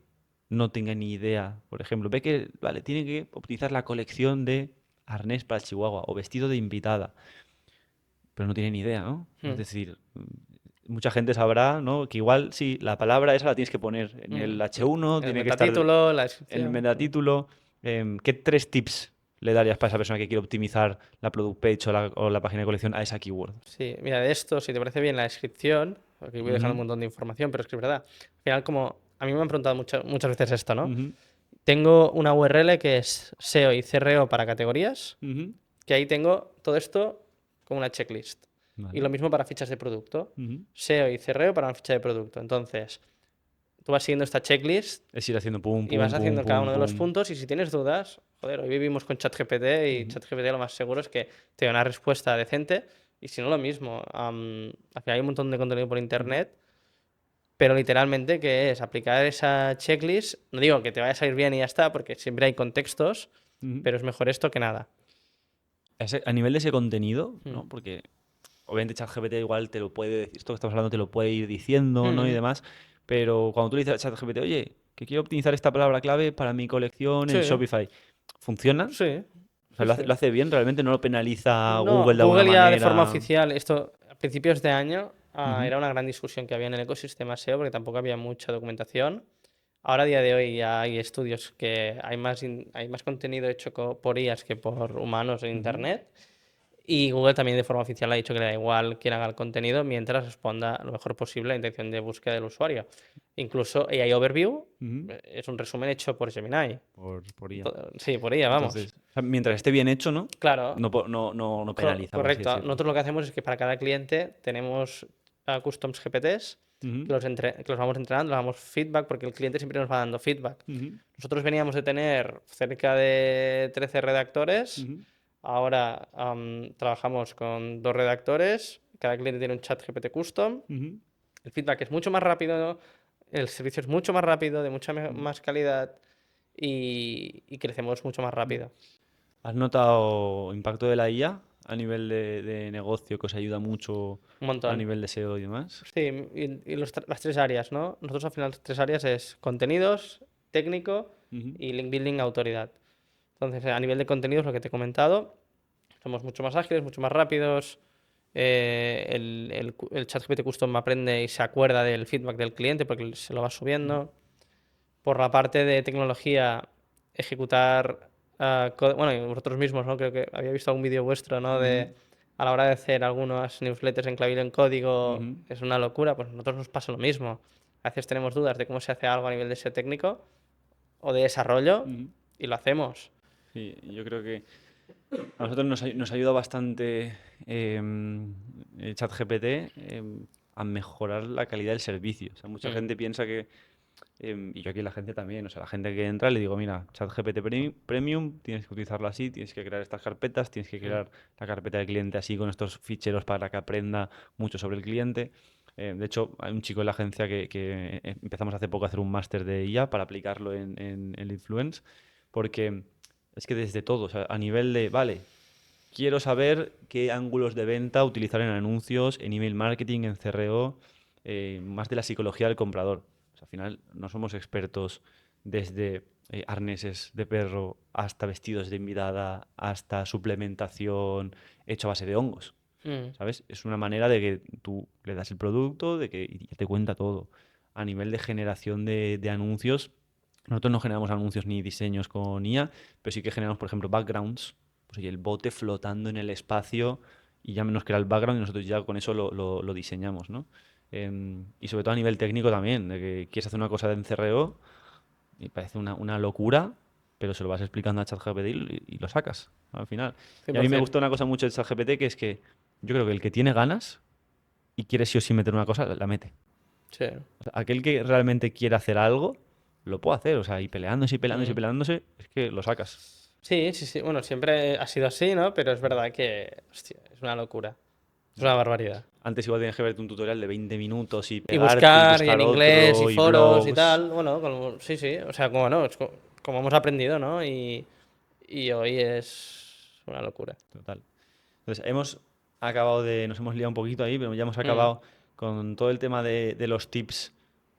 no tenga ni idea, por ejemplo, ve que, vale, tiene que optimizar la colección de arnés para Chihuahua o vestido de invitada, pero no tiene ni idea, ¿no? Es Hmm. decir, mucha gente sabrá, ¿no? Que igual sí, la palabra esa la tienes que poner en el H1, El tiene que estar metatítulo, la en el descripción. metatítulo. ¿Qué 3 tips le darías para esa persona que quiere optimizar la product page o la página de colección a esa keyword? Sí, mira, de esto, si te parece bien la descripción, porque voy dejando un Ujú, montón de información, pero es que es verdad. Al final, como a mí me han preguntado muchas veces esto, ¿no? ujú, Tengo una URL que es SEO y CRO para categorías, ujú. que ahí tengo todo esto como una checklist. Y Vale. lo mismo para fichas de producto. Ujú. SEO y CRO para una ficha de producto. Entonces, tú vas siguiendo esta checklist Es ir haciendo pum, y pum, vas pum, haciendo cada pum, uno de los pum. puntos y si tienes dudas, joder, hoy vivimos con ChatGPT y Ujú, ChatGPT lo más seguro es que te dé una respuesta decente y si no lo mismo. Al final hay un montón de contenido por ujú, internet, pero literalmente que es aplicar esa checklist, no digo que te vaya a salir bien y ya está, porque siempre hay contextos, ujú. pero es mejor esto que nada. A nivel de ese contenido, Mm. ¿no? Porque obviamente ChatGPT igual te lo puede decir, esto que estamos hablando te lo puede ir diciendo, ¿no? Y Mm. demás, pero cuando tú le dices a ChatGPT, oye, que quiero optimizar esta palabra clave para mi colección en Sí, Shopify, ¿funciona? sí, O sea, sí, lo sí. hace bien, realmente no lo penaliza No, Google de alguna Google ya de forma manera. oficial, esto a principios de año Ujú, era una gran discusión que había en el ecosistema SEO porque tampoco había mucha documentación. Ahora a día de hoy ya hay estudios que hay más contenido hecho por IAs que por humanos en ujú, Internet. Y Google también de forma oficial ha dicho que le da igual quién haga el contenido mientras responda lo mejor posible a la intención de búsqueda del usuario. Incluso AI Overview ujú. es un resumen hecho por Gemini. Por IA. Sí, por ella, vamos. Entonces, o sea, mientras esté bien hecho, ¿no? Claro, No penaliza, por así correcto. decirlo. Nosotros lo que hacemos es que para cada cliente tenemos customs GPTs Ujú, que los vamos entrenando, los damos feedback porque el cliente siempre nos va dando feedback. ujú, Nosotros veníamos de tener cerca de 13 redactores, ujú, ahora trabajamos con 2 redactores, cada cliente tiene un chat GPT custom, ujú, el feedback es mucho más rápido, el servicio es mucho más rápido, de mucha ujú, más calidad y crecemos mucho más ujú. rápido. ¿Has notado impacto de la IA a nivel de negocio que os ayuda mucho Un a montón. nivel de SEO y demás? Sí, y las 3 áreas, ¿no? Nosotros al final las 3 áreas es contenidos, técnico Ujú, y link building autoridad. Entonces, a nivel de contenidos, lo que te he comentado, somos mucho más ágiles, mucho más rápidos. El ChatGPT Custom aprende y se acuerda del feedback del cliente porque se lo va ujú, subiendo. Por la parte de tecnología, ejecutar, bueno, y vosotros mismos, ¿no? Creo que había visto algún vídeo vuestro, ¿no? ujú, De a la hora de hacer algunas newsletters en clave y en código, ujú, es una locura, pues a nosotros nos pasa lo mismo. A veces tenemos dudas de cómo se hace algo a nivel de SEO técnico o de desarrollo ujú. y lo hacemos. Sí, yo creo que a nosotros nos ayuda bastante el ChatGPT a mejorar la calidad del servicio. O sea, mucha Mm. gente piensa que, y yo aquí en la gente también, o sea, la gente que entra le digo, mira, ChatGPT Premium, tienes que utilizarlo así, tienes que crear estas carpetas, tienes que Mm. crear la carpeta del cliente así con estos ficheros para que aprenda mucho sobre el cliente. De hecho, hay un chico en la agencia que empezamos hace poco a hacer un máster de IA para aplicarlo en el Influence, porque es que desde todo, o sea, a nivel de, vale, quiero saber qué ángulos de venta utilizar en anuncios, en email marketing, en CRO, más de la psicología del comprador. O sea, al final no somos expertos desde arneses de perro hasta vestidos de invitada, hasta suplementación hecho a base de hongos. Mm. ¿Sabes? Es una manera de que tú le das el producto, de que y te cuenta todo. A nivel de generación de anuncios, nosotros no generamos anuncios ni diseños con IA, pero sí que generamos, por ejemplo, backgrounds, pues oye, el bote flotando en el espacio y ya nos crea el background y nosotros ya con eso lo diseñamos, ¿no? Y sobre todo a nivel técnico también, de que quieres hacer una cosa de CRO y parece una locura, pero se lo vas explicando a ChatGPT y lo sacas al final. Y a mí me 100%. gusta una cosa mucho de ChatGPT que es que yo creo que el que tiene ganas y quiere sí o sí meter una cosa, la mete. Sí. O sea, aquel que realmente quiere hacer algo, lo puede hacer. O sea, y peleándose y peleándose y Mm. peleándose, es que lo sacas. Sí, sí, sí. Bueno, siempre ha sido así, ¿no? Pero es verdad que, hostia, es una locura. Es una barbaridad. Antes igual tenías que verte un tutorial de 20 minutos y Y pegarte y en buscar inglés, y otro y foros y blogs. tal. Bueno, sí, sí. O sea, como no, como hemos aprendido, ¿no? Y hoy es una locura. Total. Entonces, nos hemos liado un poquito ahí, pero ya hemos Mm, acabado con todo el tema de los tips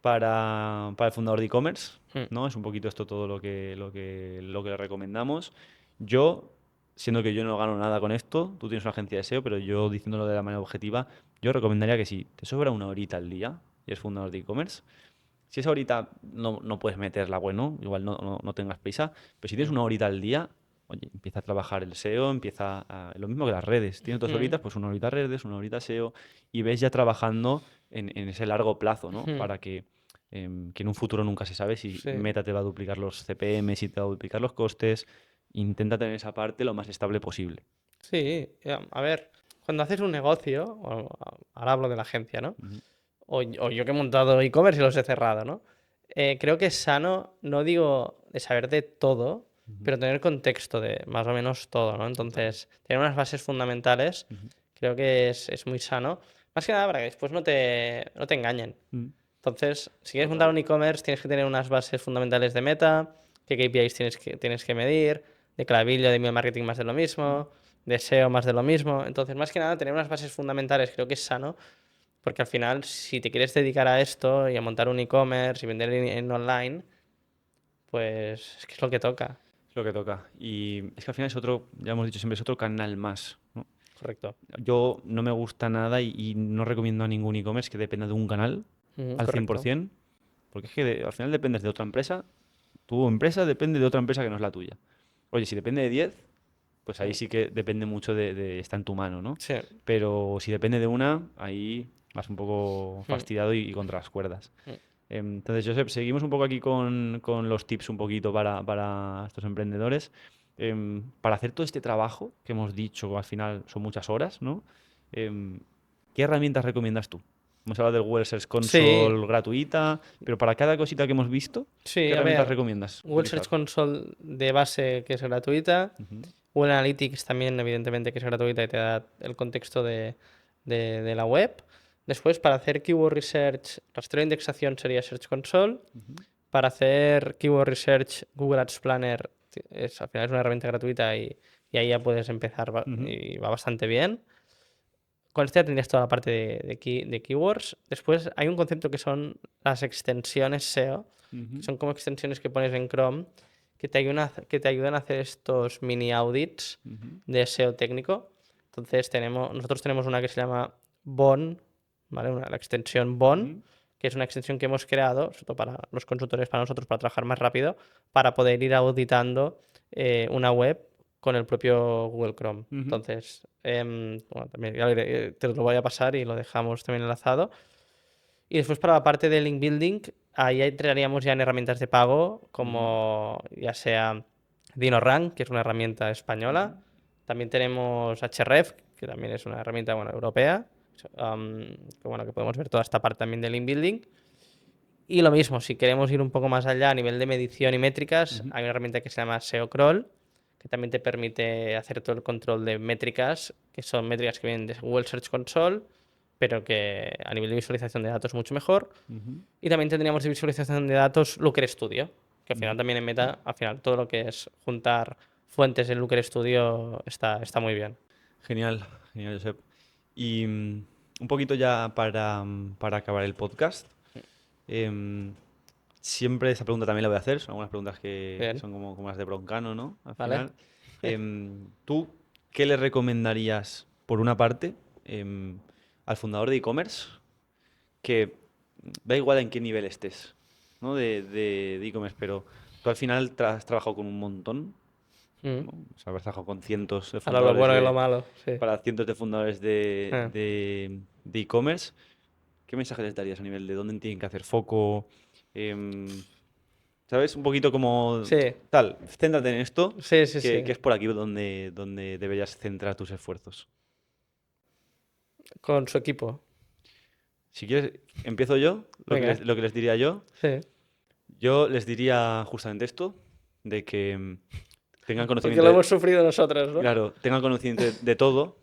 para el fundador de e-commerce, mm, ¿no? Es un poquito esto todo lo que le recomendamos. Yo, siendo que yo no gano nada con esto, tú tienes una agencia de SEO, pero yo diciéndolo de la manera objetiva, yo recomendaría que si te sobra una horita al día y eres fundador de e-commerce, si esa horita no puedes meterla, bueno, igual no tengas prisa, pero si tienes mm, una horita al día, oye, empieza a trabajar el SEO, lo mismo que las redes. Tienes dos mm, horitas, pues una horita redes, una horita SEO, y ves ya trabajando en ese largo plazo, ¿no? mm. Para que en un futuro nunca se sabe si Sí. Meta te va a duplicar los CPM, si te va a duplicar los costes. Intenta tener esa parte lo más estable posible. Sí, a ver, cuando haces un negocio, ahora hablo de la agencia, ¿no? Ujú, O yo que he montado e-commerce y los he cerrado, ¿no? Creo que es sano, no digo de saber de todo, ujú, pero tener contexto de más o menos todo, ¿no? total. Entonces, tener unas bases fundamentales Ujú, creo que es muy sano. Más que nada para que después no te engañen. ujú, Entonces, si quieres montar total. un e-commerce, tienes que tener unas bases fundamentales de meta, qué KPIs tienes que medir, de clavillo, de email marketing más de lo Ujú, mismo, de SEO más de lo mismo. Entonces, más que nada, tener unas bases fundamentales creo que es sano, porque al final, si te quieres dedicar a esto y a montar un e-commerce y vender en online, pues es que es lo que toca. es lo que toca. Y es que al final es otro, ya hemos dicho siempre, es otro canal más, ¿no? Correcto. Yo no me gusta nada y no recomiendo a ningún e-commerce que dependa de un canal Ujú, al correcto. 100%, porque es que al final dependes de otra empresa, tu empresa depende de otra empresa que no es la tuya. Oye, si depende de 10, pues ahí Mm, sí que depende mucho está en tu mano, ¿no? sí. Pero si depende de una, ahí vas un poco Mm, fastidiado y contra las cuerdas. mm. Entonces, Josep, seguimos un poco aquí con los tips un poquito para estos emprendedores. Para hacer todo este trabajo que hemos dicho, al final son muchas horas, ¿no? Em, ¿Qué herramientas recomiendas tú? Hemos hablado del Google Search Sí, Console gratuita, pero para cada cosita que hemos visto, ¿qué sí, a herramientas ver, recomiendas Google Search utilizar? Console de base que es gratuita. Ujú, Google Analytics también, evidentemente, que es gratuita y te da el contexto de la web. Después, para hacer keyword research, rastreo de indexación sería Search Console. ujú, Para hacer keyword research, Google Ads Planner al final es una herramienta gratuita y ahí ya puedes empezar ujú, y va bastante bien. Con esto ya tendrías toda la parte de keywords. Después hay un concepto que son las extensiones SEO, que ujú, son como extensiones que pones en Chrome que te ayudan a hacer estos mini audits ujú, de SEO técnico. Entonces nosotros tenemos una que se llama BON, ¿vale? La extensión BON, ujú, que es una extensión que hemos creado, sobre todo para los consultores, para nosotros, para trabajar más rápido, para poder ir auditando una web con el propio Google Chrome. ujú, Entonces, bueno, también te lo voy a pasar y lo dejamos también enlazado. Y después para la parte de link building, ahí entraríamos ya en herramientas de pago, ujú, como ya sea DinoRank, que es una herramienta ujú, española. También tenemos Href, que también es una herramienta, bueno, europea. Que, bueno, que podemos ver toda esta parte también de link building. Y lo mismo, si queremos ir un poco más allá a nivel de medición y métricas, ujú. hay una herramienta que se llama SEO Crawl, que también te permite hacer todo el control de métricas, que son métricas que vienen de Google Search Console, pero que a nivel de visualización de datos mucho mejor. Ujú, Y también tendríamos de visualización de datos Looker Studio, que al final ujú. también en Meta, al final todo lo que es juntar fuentes en Looker Studio está muy bien. Genial, genial, Josep. Y un poquito ya para acabar el podcast. em, Siempre esa pregunta también la voy a hacer. Son algunas preguntas que Bien, son como las de Broncano, ¿no? Al ¿vale? final. ¿Tú qué le recomendarías, por una parte, al fundador de e-commerce? Que da igual en qué nivel estés, ¿no? De e-commerce, pero tú al final has trabajado con un montón, Mm. ¿no? O sea, habrás trabajado con cientos de Ahora lo fundadores bueno y lo malo, sí. para cientos de fundadores Eh. de e-commerce. ¿Qué mensaje les darías a nivel de dónde tienen que hacer foco? Em, ¿Sabes? Un poquito como Sí, tal, céntrate en esto, sí, sí, que sí. es por aquí donde deberías centrar tus esfuerzos. Con su equipo. Si quieres, empiezo yo, Venga, lo que les diría yo. sí. Yo les diría justamente esto, de que tengan Porque conocimiento lo hemos sufrido nosotros, ¿no? claro, tengan conocimiento de todo,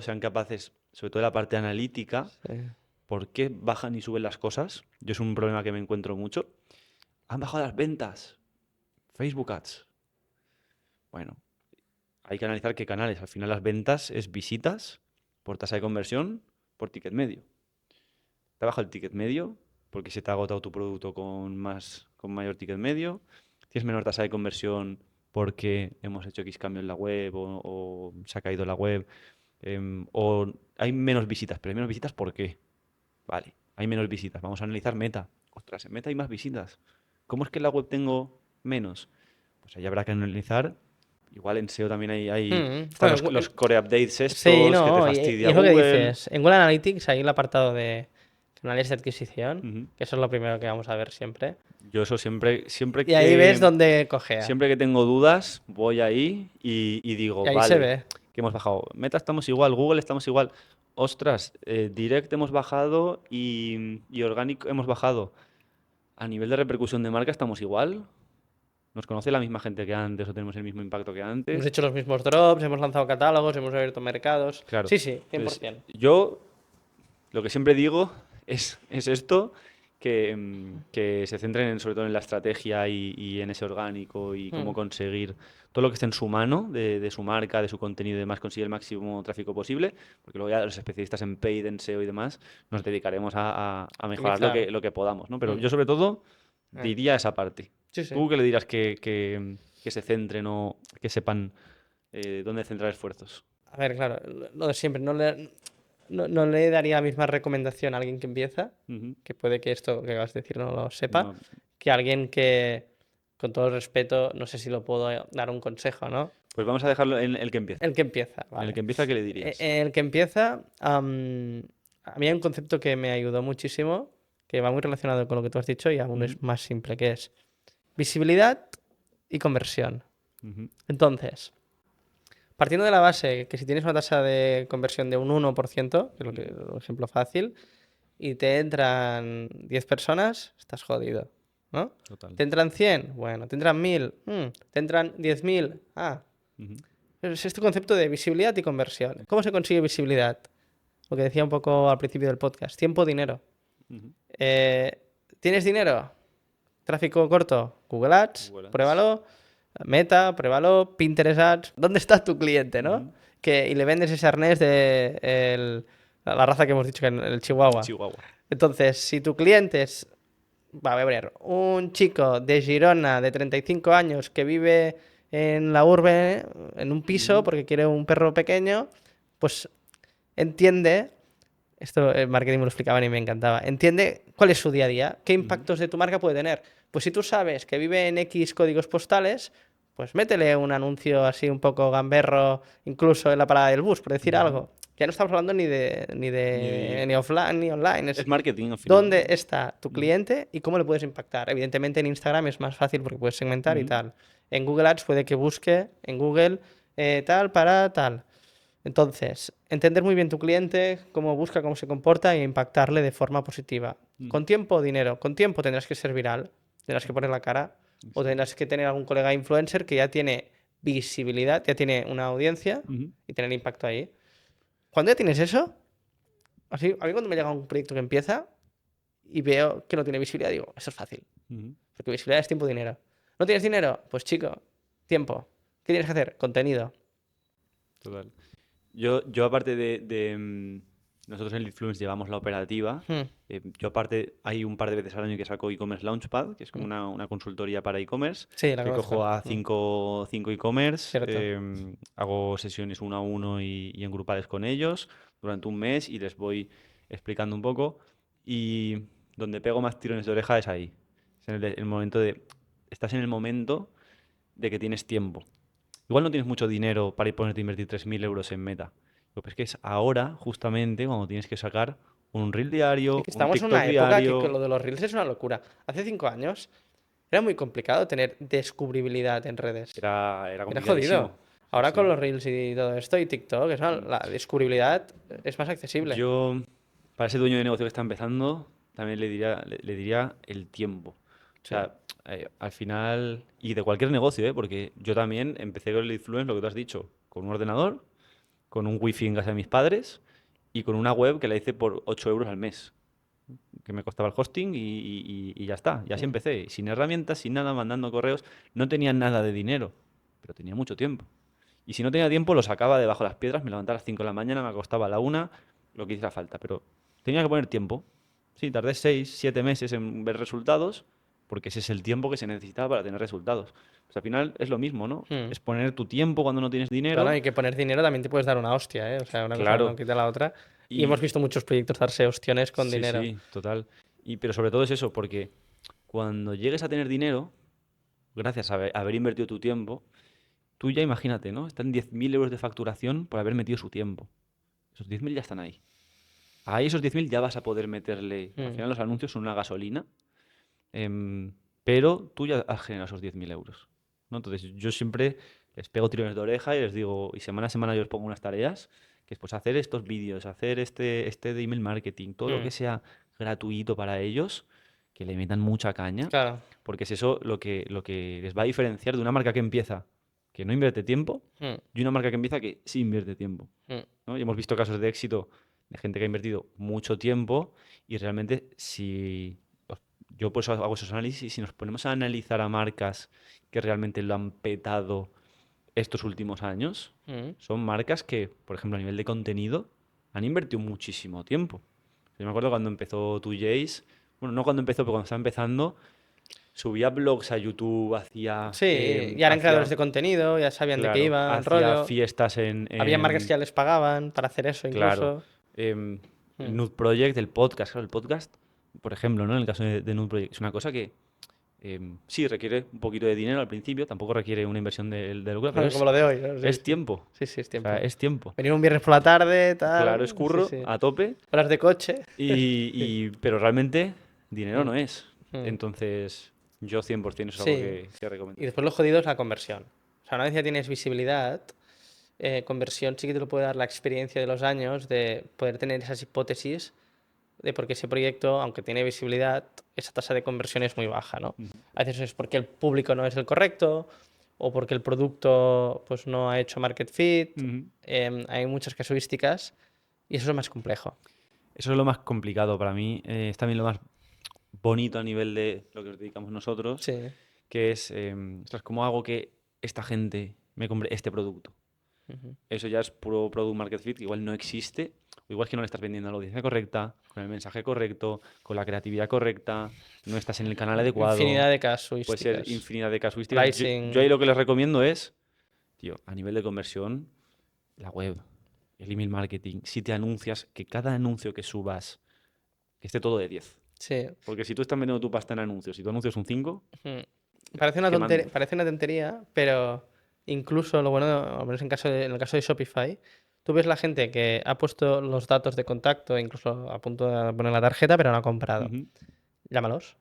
sean capaces, sobre todo de la parte analítica, Sí. por qué bajan y suben las cosas. Yo es un problema que me encuentro mucho. Han bajado las ventas, Facebook Ads. Bueno, hay que analizar qué canales. Al final las ventas es visitas por tasa de conversión por ticket medio. Te ha bajado el ticket medio porque se te ha agotado tu producto con mayor ticket medio. Tienes menor tasa de conversión porque hemos hecho X cambio en la web o se ha caído la web. O hay menos visitas, pero hay menos visitas ¿por qué? Vale, hay menos visitas. Vamos a analizar Meta. Ostras, en Meta hay más visitas. ¿Cómo es que en la web tengo menos? Pues ahí habrá que analizar. Igual en SEO también están Bueno, los core updates sí, estos que te no, y fastidia es lo que Google. dices. En Google Analytics hay el apartado de canales de adquisición, Ujú. que eso es lo primero que vamos a ver siempre. Yo eso Y ahí ves dónde cojea. siempre que tengo dudas, voy ahí y digo, Y ahí se vale, ve. que hemos bajado. Meta estamos igual, Google estamos igual. Ostras, Direct hemos bajado y Organic hemos bajado. A nivel de repercusión de marca estamos igual. ¿Nos conoce la misma gente que antes o tenemos el mismo impacto que Hemos antes? hecho los mismos drops, hemos lanzado catálogos, hemos abierto mercados. Claro. Sí, sí, Entonces, 100%. yo lo que siempre digo es esto, que se centren sobre todo en la estrategia y en ese orgánico y cómo Mm, conseguir todo lo que esté en su mano, de su marca, de su contenido y demás, conseguir el máximo tráfico posible, porque luego ya los especialistas en paid, en SEO y demás, nos dedicaremos a mejorar optimizar. lo que podamos, ¿no? Pero Mm, yo sobre todo eh, diría esa parte. Sí, sí. ¿Tú qué le dirás que se centren o que sepan dónde centrar esfuerzos? A ver, claro, lo de siempre. No le daría la misma recomendación a alguien que empieza, Ujú. que puede que esto que vas a decir no lo sepa, No, que a alguien que, con todo el respeto, no sé si lo puedo dar un consejo, ¿no? pues vamos a dejarlo en el que empieza. El que empieza, En el vale. que empieza, ¿qué le dirías? El que empieza, a mí hay un concepto que me ayudó muchísimo, que va muy relacionado con lo que tú has dicho y aún Ujú, es más simple, que es visibilidad y conversión. ujú, Entonces, partiendo de la base que si tienes una tasa de conversión de un 1%, que es el ejemplo fácil, y te entran 10 personas, estás jodido, ¿no? total. ¿Te entran 100? Bueno, ¿te entran 1000? ¿Te entran 10.000? Ujú, Es este concepto de visibilidad y conversión. ¿Cómo se consigue visibilidad? Lo que decía un poco al principio del podcast. Tiempo, dinero. ujú. Eh, ¿Tienes dinero? Tráfico corto. Google Ads, Google Ads. pruébalo. Meta, pruébalo. Pinterest Ads. ¿Dónde está tu cliente, no? Ujú. Y le vendes ese arnés de la raza que hemos dicho, que el Chihuahua. Chihuahua. Entonces, si tu cliente es, va a ver, un chico de Girona de 35 años que vive en la urbe, en un piso, Ujú, porque quiere un perro pequeño, pues entiende, esto el marketing me lo explicaban y me encantaba, entiende cuál es su día a día, qué ujú, impactos de tu marca puede tener. Pues si tú sabes que vive en X códigos postales, pues métele un anuncio así un poco gamberro, incluso en la parada del bus, por decir ujú. algo. Ya no estamos hablando Y ni offline ni online. es marketing al final. ¿Dónde está tu Ujú, cliente y cómo le puedes impactar? Evidentemente en Instagram es más fácil porque puedes segmentar y ujú, tal. En Google Ads puede que busque en Google tal para tal. Entonces, entender muy bien tu cliente, cómo busca, cómo se comporta e impactarle de forma positiva. ujú. Con tiempo o dinero. Con tiempo tendrás que ser viral, tendrás que poner la cara o Sí. tendrás que tener algún colega influencer que ya tiene visibilidad, ya tiene una audiencia Ujú, y tener impacto ahí. Cuando ya tienes eso, así, a mí cuando me llega un proyecto que empieza y veo que no tiene visibilidad, digo, eso es fácil, ujú. porque visibilidad es tiempo y dinero. ¿No tienes dinero? Pues chico, tiempo. ¿Qué tienes que hacer? Contenido. Total. Yo aparte nosotros en Influence llevamos la operativa. Hmm, Yo aparte hay un par de veces al año que saco e-commerce Launchpad, que es como hmm. una consultoría para e-commerce, Sí, la que conozco. cojo a cinco e-commerce, Cierto. hago sesiones uno a uno y en grupales con ellos durante un mes y les voy explicando un poco. Y donde pego más tirones de oreja es ahí. Es en el momento estás en el momento de que tienes tiempo. Igual no tienes mucho dinero para ir ponerte a invertir 3.000 euros en Meta. Lo que es ahora, justamente, cuando tienes que sacar un reel Es diario, que un estamos en TikTok una época que diario. lo de los reels es una locura. Hace 5 años era muy complicado tener descubribilidad en redes. Era Era jodido. complicadísimo. Sí, Ahora con sí. los reels y todo esto y TikTok, Mm. la descubribilidad es más accesible. Yo, para ese dueño de negocio que está empezando, también le diría el tiempo. O Sí. sea, al final, y de cualquier negocio, porque yo también empecé con el Influence, lo que tú has dicho, con un ordenador, con un wifi en casa de mis padres y con una web que la hice por 8 euros al mes, que me costaba el hosting y ya está, y así Mm. empecé, sin herramientas, sin nada, mandando correos, no tenía nada de dinero, pero tenía mucho tiempo. Y si no tenía tiempo, lo sacaba debajo de las piedras, me levantaba a las 5 de la mañana, me acostaba a la 1, lo que hiciera falta, pero tenía que poner tiempo. Sí, tardé 6 7 meses en ver resultados, porque ese es el tiempo que se necesitaba para tener resultados. Pues al final es lo mismo, ¿no? Mm. Es poner tu tiempo cuando no tienes Claro, dinero. hay que poner dinero, también te puedes dar una hostia, ¿eh? O sea, una cosa no Claro. quita la otra. Y hemos Y visto muchos proyectos darse ostiones con sí, dinero. sí, total. Pero sobre todo es eso, porque cuando llegues a tener dinero, gracias a haber invertido tu tiempo, tú ya imagínate, ¿no? Están 10.000 euros de facturación por haber metido su tiempo. Esos 10.000 ya están ahí. Ahí esos 10.000 ya vas a poder meterle. Al Mm. final los anuncios son una gasolina, pero tú ya has generado esos 10.000 euros, ¿no? Entonces yo siempre les pego tirones de oreja y les digo, y semana a semana yo les pongo unas tareas, que es pues hacer estos vídeos, hacer este de email marketing, todo lo Mm. que sea gratuito para ellos, que le metan mucha caña, Claro. porque es eso lo que les va a diferenciar de una marca que empieza, que no invierte tiempo, Mm. y una marca que empieza que sí invierte tiempo, Mm. ¿no? Y hemos visto casos de éxito de gente que ha invertido mucho tiempo y realmente si yo por eso hago esos análisis y si nos ponemos a analizar a marcas que realmente lo han petado estos últimos años, Mm. son marcas que, por ejemplo, a nivel de contenido, han invertido muchísimo tiempo. Yo me acuerdo cuando empezó 2Jays, bueno, no cuando empezó, pero cuando estaba empezando, subía blogs a YouTube, Sí, ya eran creadores de contenido, ya sabían de qué claro, iba el hacía rollo. fiestas Había marcas que ya les pagaban para hacer eso claro, incluso. el Mm. Nude Project, el podcast, claro, el podcast, por ejemplo, ¿no? En el caso de Nude Project, es una cosa que sí requiere un poquito de dinero al principio, tampoco requiere una inversión de locura, pero Como lo de hoy, ¿no? Sí, es sí. tiempo. Sí, sí, es O sea, tiempo. es tiempo. Venir un viernes por la tarde, Claro, es tal. Sí, curro sí. a tope, Horas de coche. Sí. pero realmente dinero Mm. no es. Mm. Entonces, yo 100% es algo Sí. que recomiendo. Y después lo jodido es la conversión. O sea, una vez ya tienes visibilidad, conversión sí que te lo puede dar la experiencia de los años de poder tener esas hipótesis de por qué ese proyecto, aunque tiene visibilidad, esa tasa de conversión es muy baja, ¿no? Ujú, A veces es porque el público no es el correcto o porque el producto pues, no ha hecho market fit. ujú. Hay muchas casuísticas y eso es más complejo. Eso es lo más complicado para mí. Es también lo más bonito a nivel de lo que nos dedicamos nosotros, Sí. que es, ostras, ¿cómo hago que esta gente me compre este producto? Ujú. Eso ya es puro product market fit, que igual no existe, o igual es que no le estás vendiendo a la audiencia correcta, con el mensaje correcto, con la creatividad correcta, no estás en el canal adecuado, Infinidad de puede ser casuísticas. infinidad de casuísticas. Yo ahí Pricing. lo que les recomiendo es, tío, a nivel de conversión, la web, el email marketing, si te anuncias, que cada anuncio que subas, que esté todo de 10. Sí. Porque si tú estás vendiendo tu pasta en anuncios y tu anuncio es un 5, Mm. quemando. Parece una tontería, pero incluso lo bueno, al menos en el caso de Shopify, tú ves la gente que ha puesto los datos de contacto, incluso a punto de poner la tarjeta, pero no ha comprado. Ujú. Llámalos.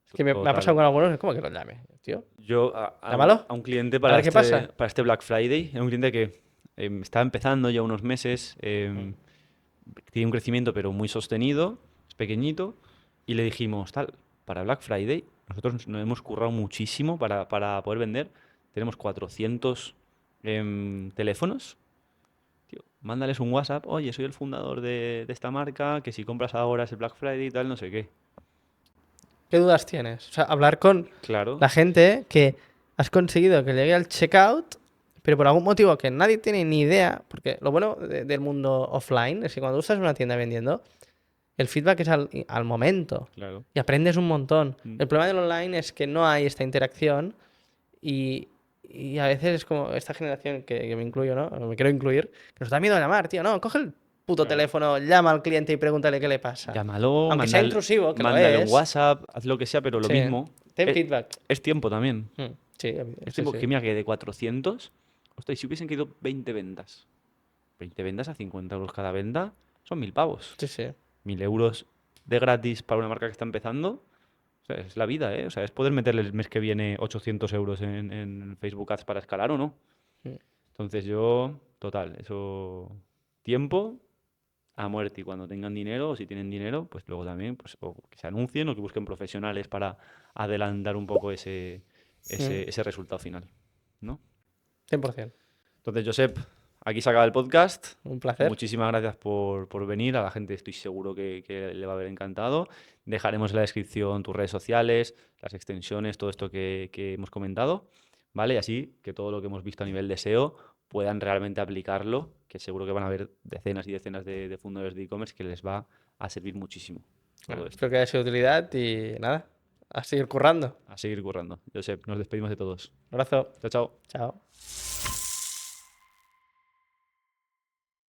Es que me ha pasado Total. con algunos, es como que los llame, tío. Yo a un, Llámalo, a un cliente a ver qué pasa. para este Black Friday, era un cliente que estaba empezando ya unos meses, Mm. tiene un crecimiento pero muy sostenido, es pequeñito, y le dijimos, tal, para Black Friday, nosotros nos hemos currado muchísimo para poder vender, tenemos 400 teléfonos, tío, mándales un WhatsApp, oye, soy el fundador de esta marca, que si compras ahora es el Black Friday y tal, no sé qué. ¿Qué dudas tienes? O sea, hablar con Claro, la gente que has conseguido que llegue al checkout, pero por algún motivo que nadie tiene ni idea, porque lo bueno del mundo offline es que cuando tú estás en una tienda vendiendo, el feedback es al momento claro. y aprendes un montón. Mm. El problema del online es que no hay esta interacción y a veces es como esta generación que me incluyo, ¿no? O me quiero incluir, que nos da miedo a llamar, tío. No, coge el puto Claro. teléfono, llama al cliente y pregúntale qué le pasa. Llámalo, Aunque sea intrusivo, que lo mándale un es, WhatsApp, haz lo que sea, pero lo sí, mismo. ten Es, feedback. es tiempo también. Sí, Es sí, tiempo sí. que mira que de 400, ostras, y si hubiesen quedado 20 ventas. 20 ventas a 50 euros cada venta son 1.000 pavos. Sí, sí. 1.000 euros de gratis para una marca que está empezando. O sea, es la vida, ¿eh? O sea, es poder meterle el mes que viene 800 euros en Facebook Ads para escalar o no. Mm. Entonces yo, total, eso, tiempo a muerte y cuando tengan dinero, o si tienen dinero, pues luego también pues, o que se anuncien o que busquen profesionales para adelantar un poco ese resultado final, ¿no? 100%. Entonces, Josep, aquí se acaba el podcast. Un placer. Muchísimas gracias por venir. A la gente estoy seguro que le va a haber encantado. Dejaremos en la descripción tus redes sociales, las extensiones, todo esto que hemos comentado, ¿vale? Y así que todo lo que hemos visto a nivel de SEO puedan realmente aplicarlo, que seguro que van a haber decenas y decenas de fundadores de e-commerce que les va a servir muchísimo todo esto. Espero que haya sido de utilidad y nada, a seguir currando. A seguir currando. Josep, nos despedimos de todos. Un abrazo. Chao, chao. Chao.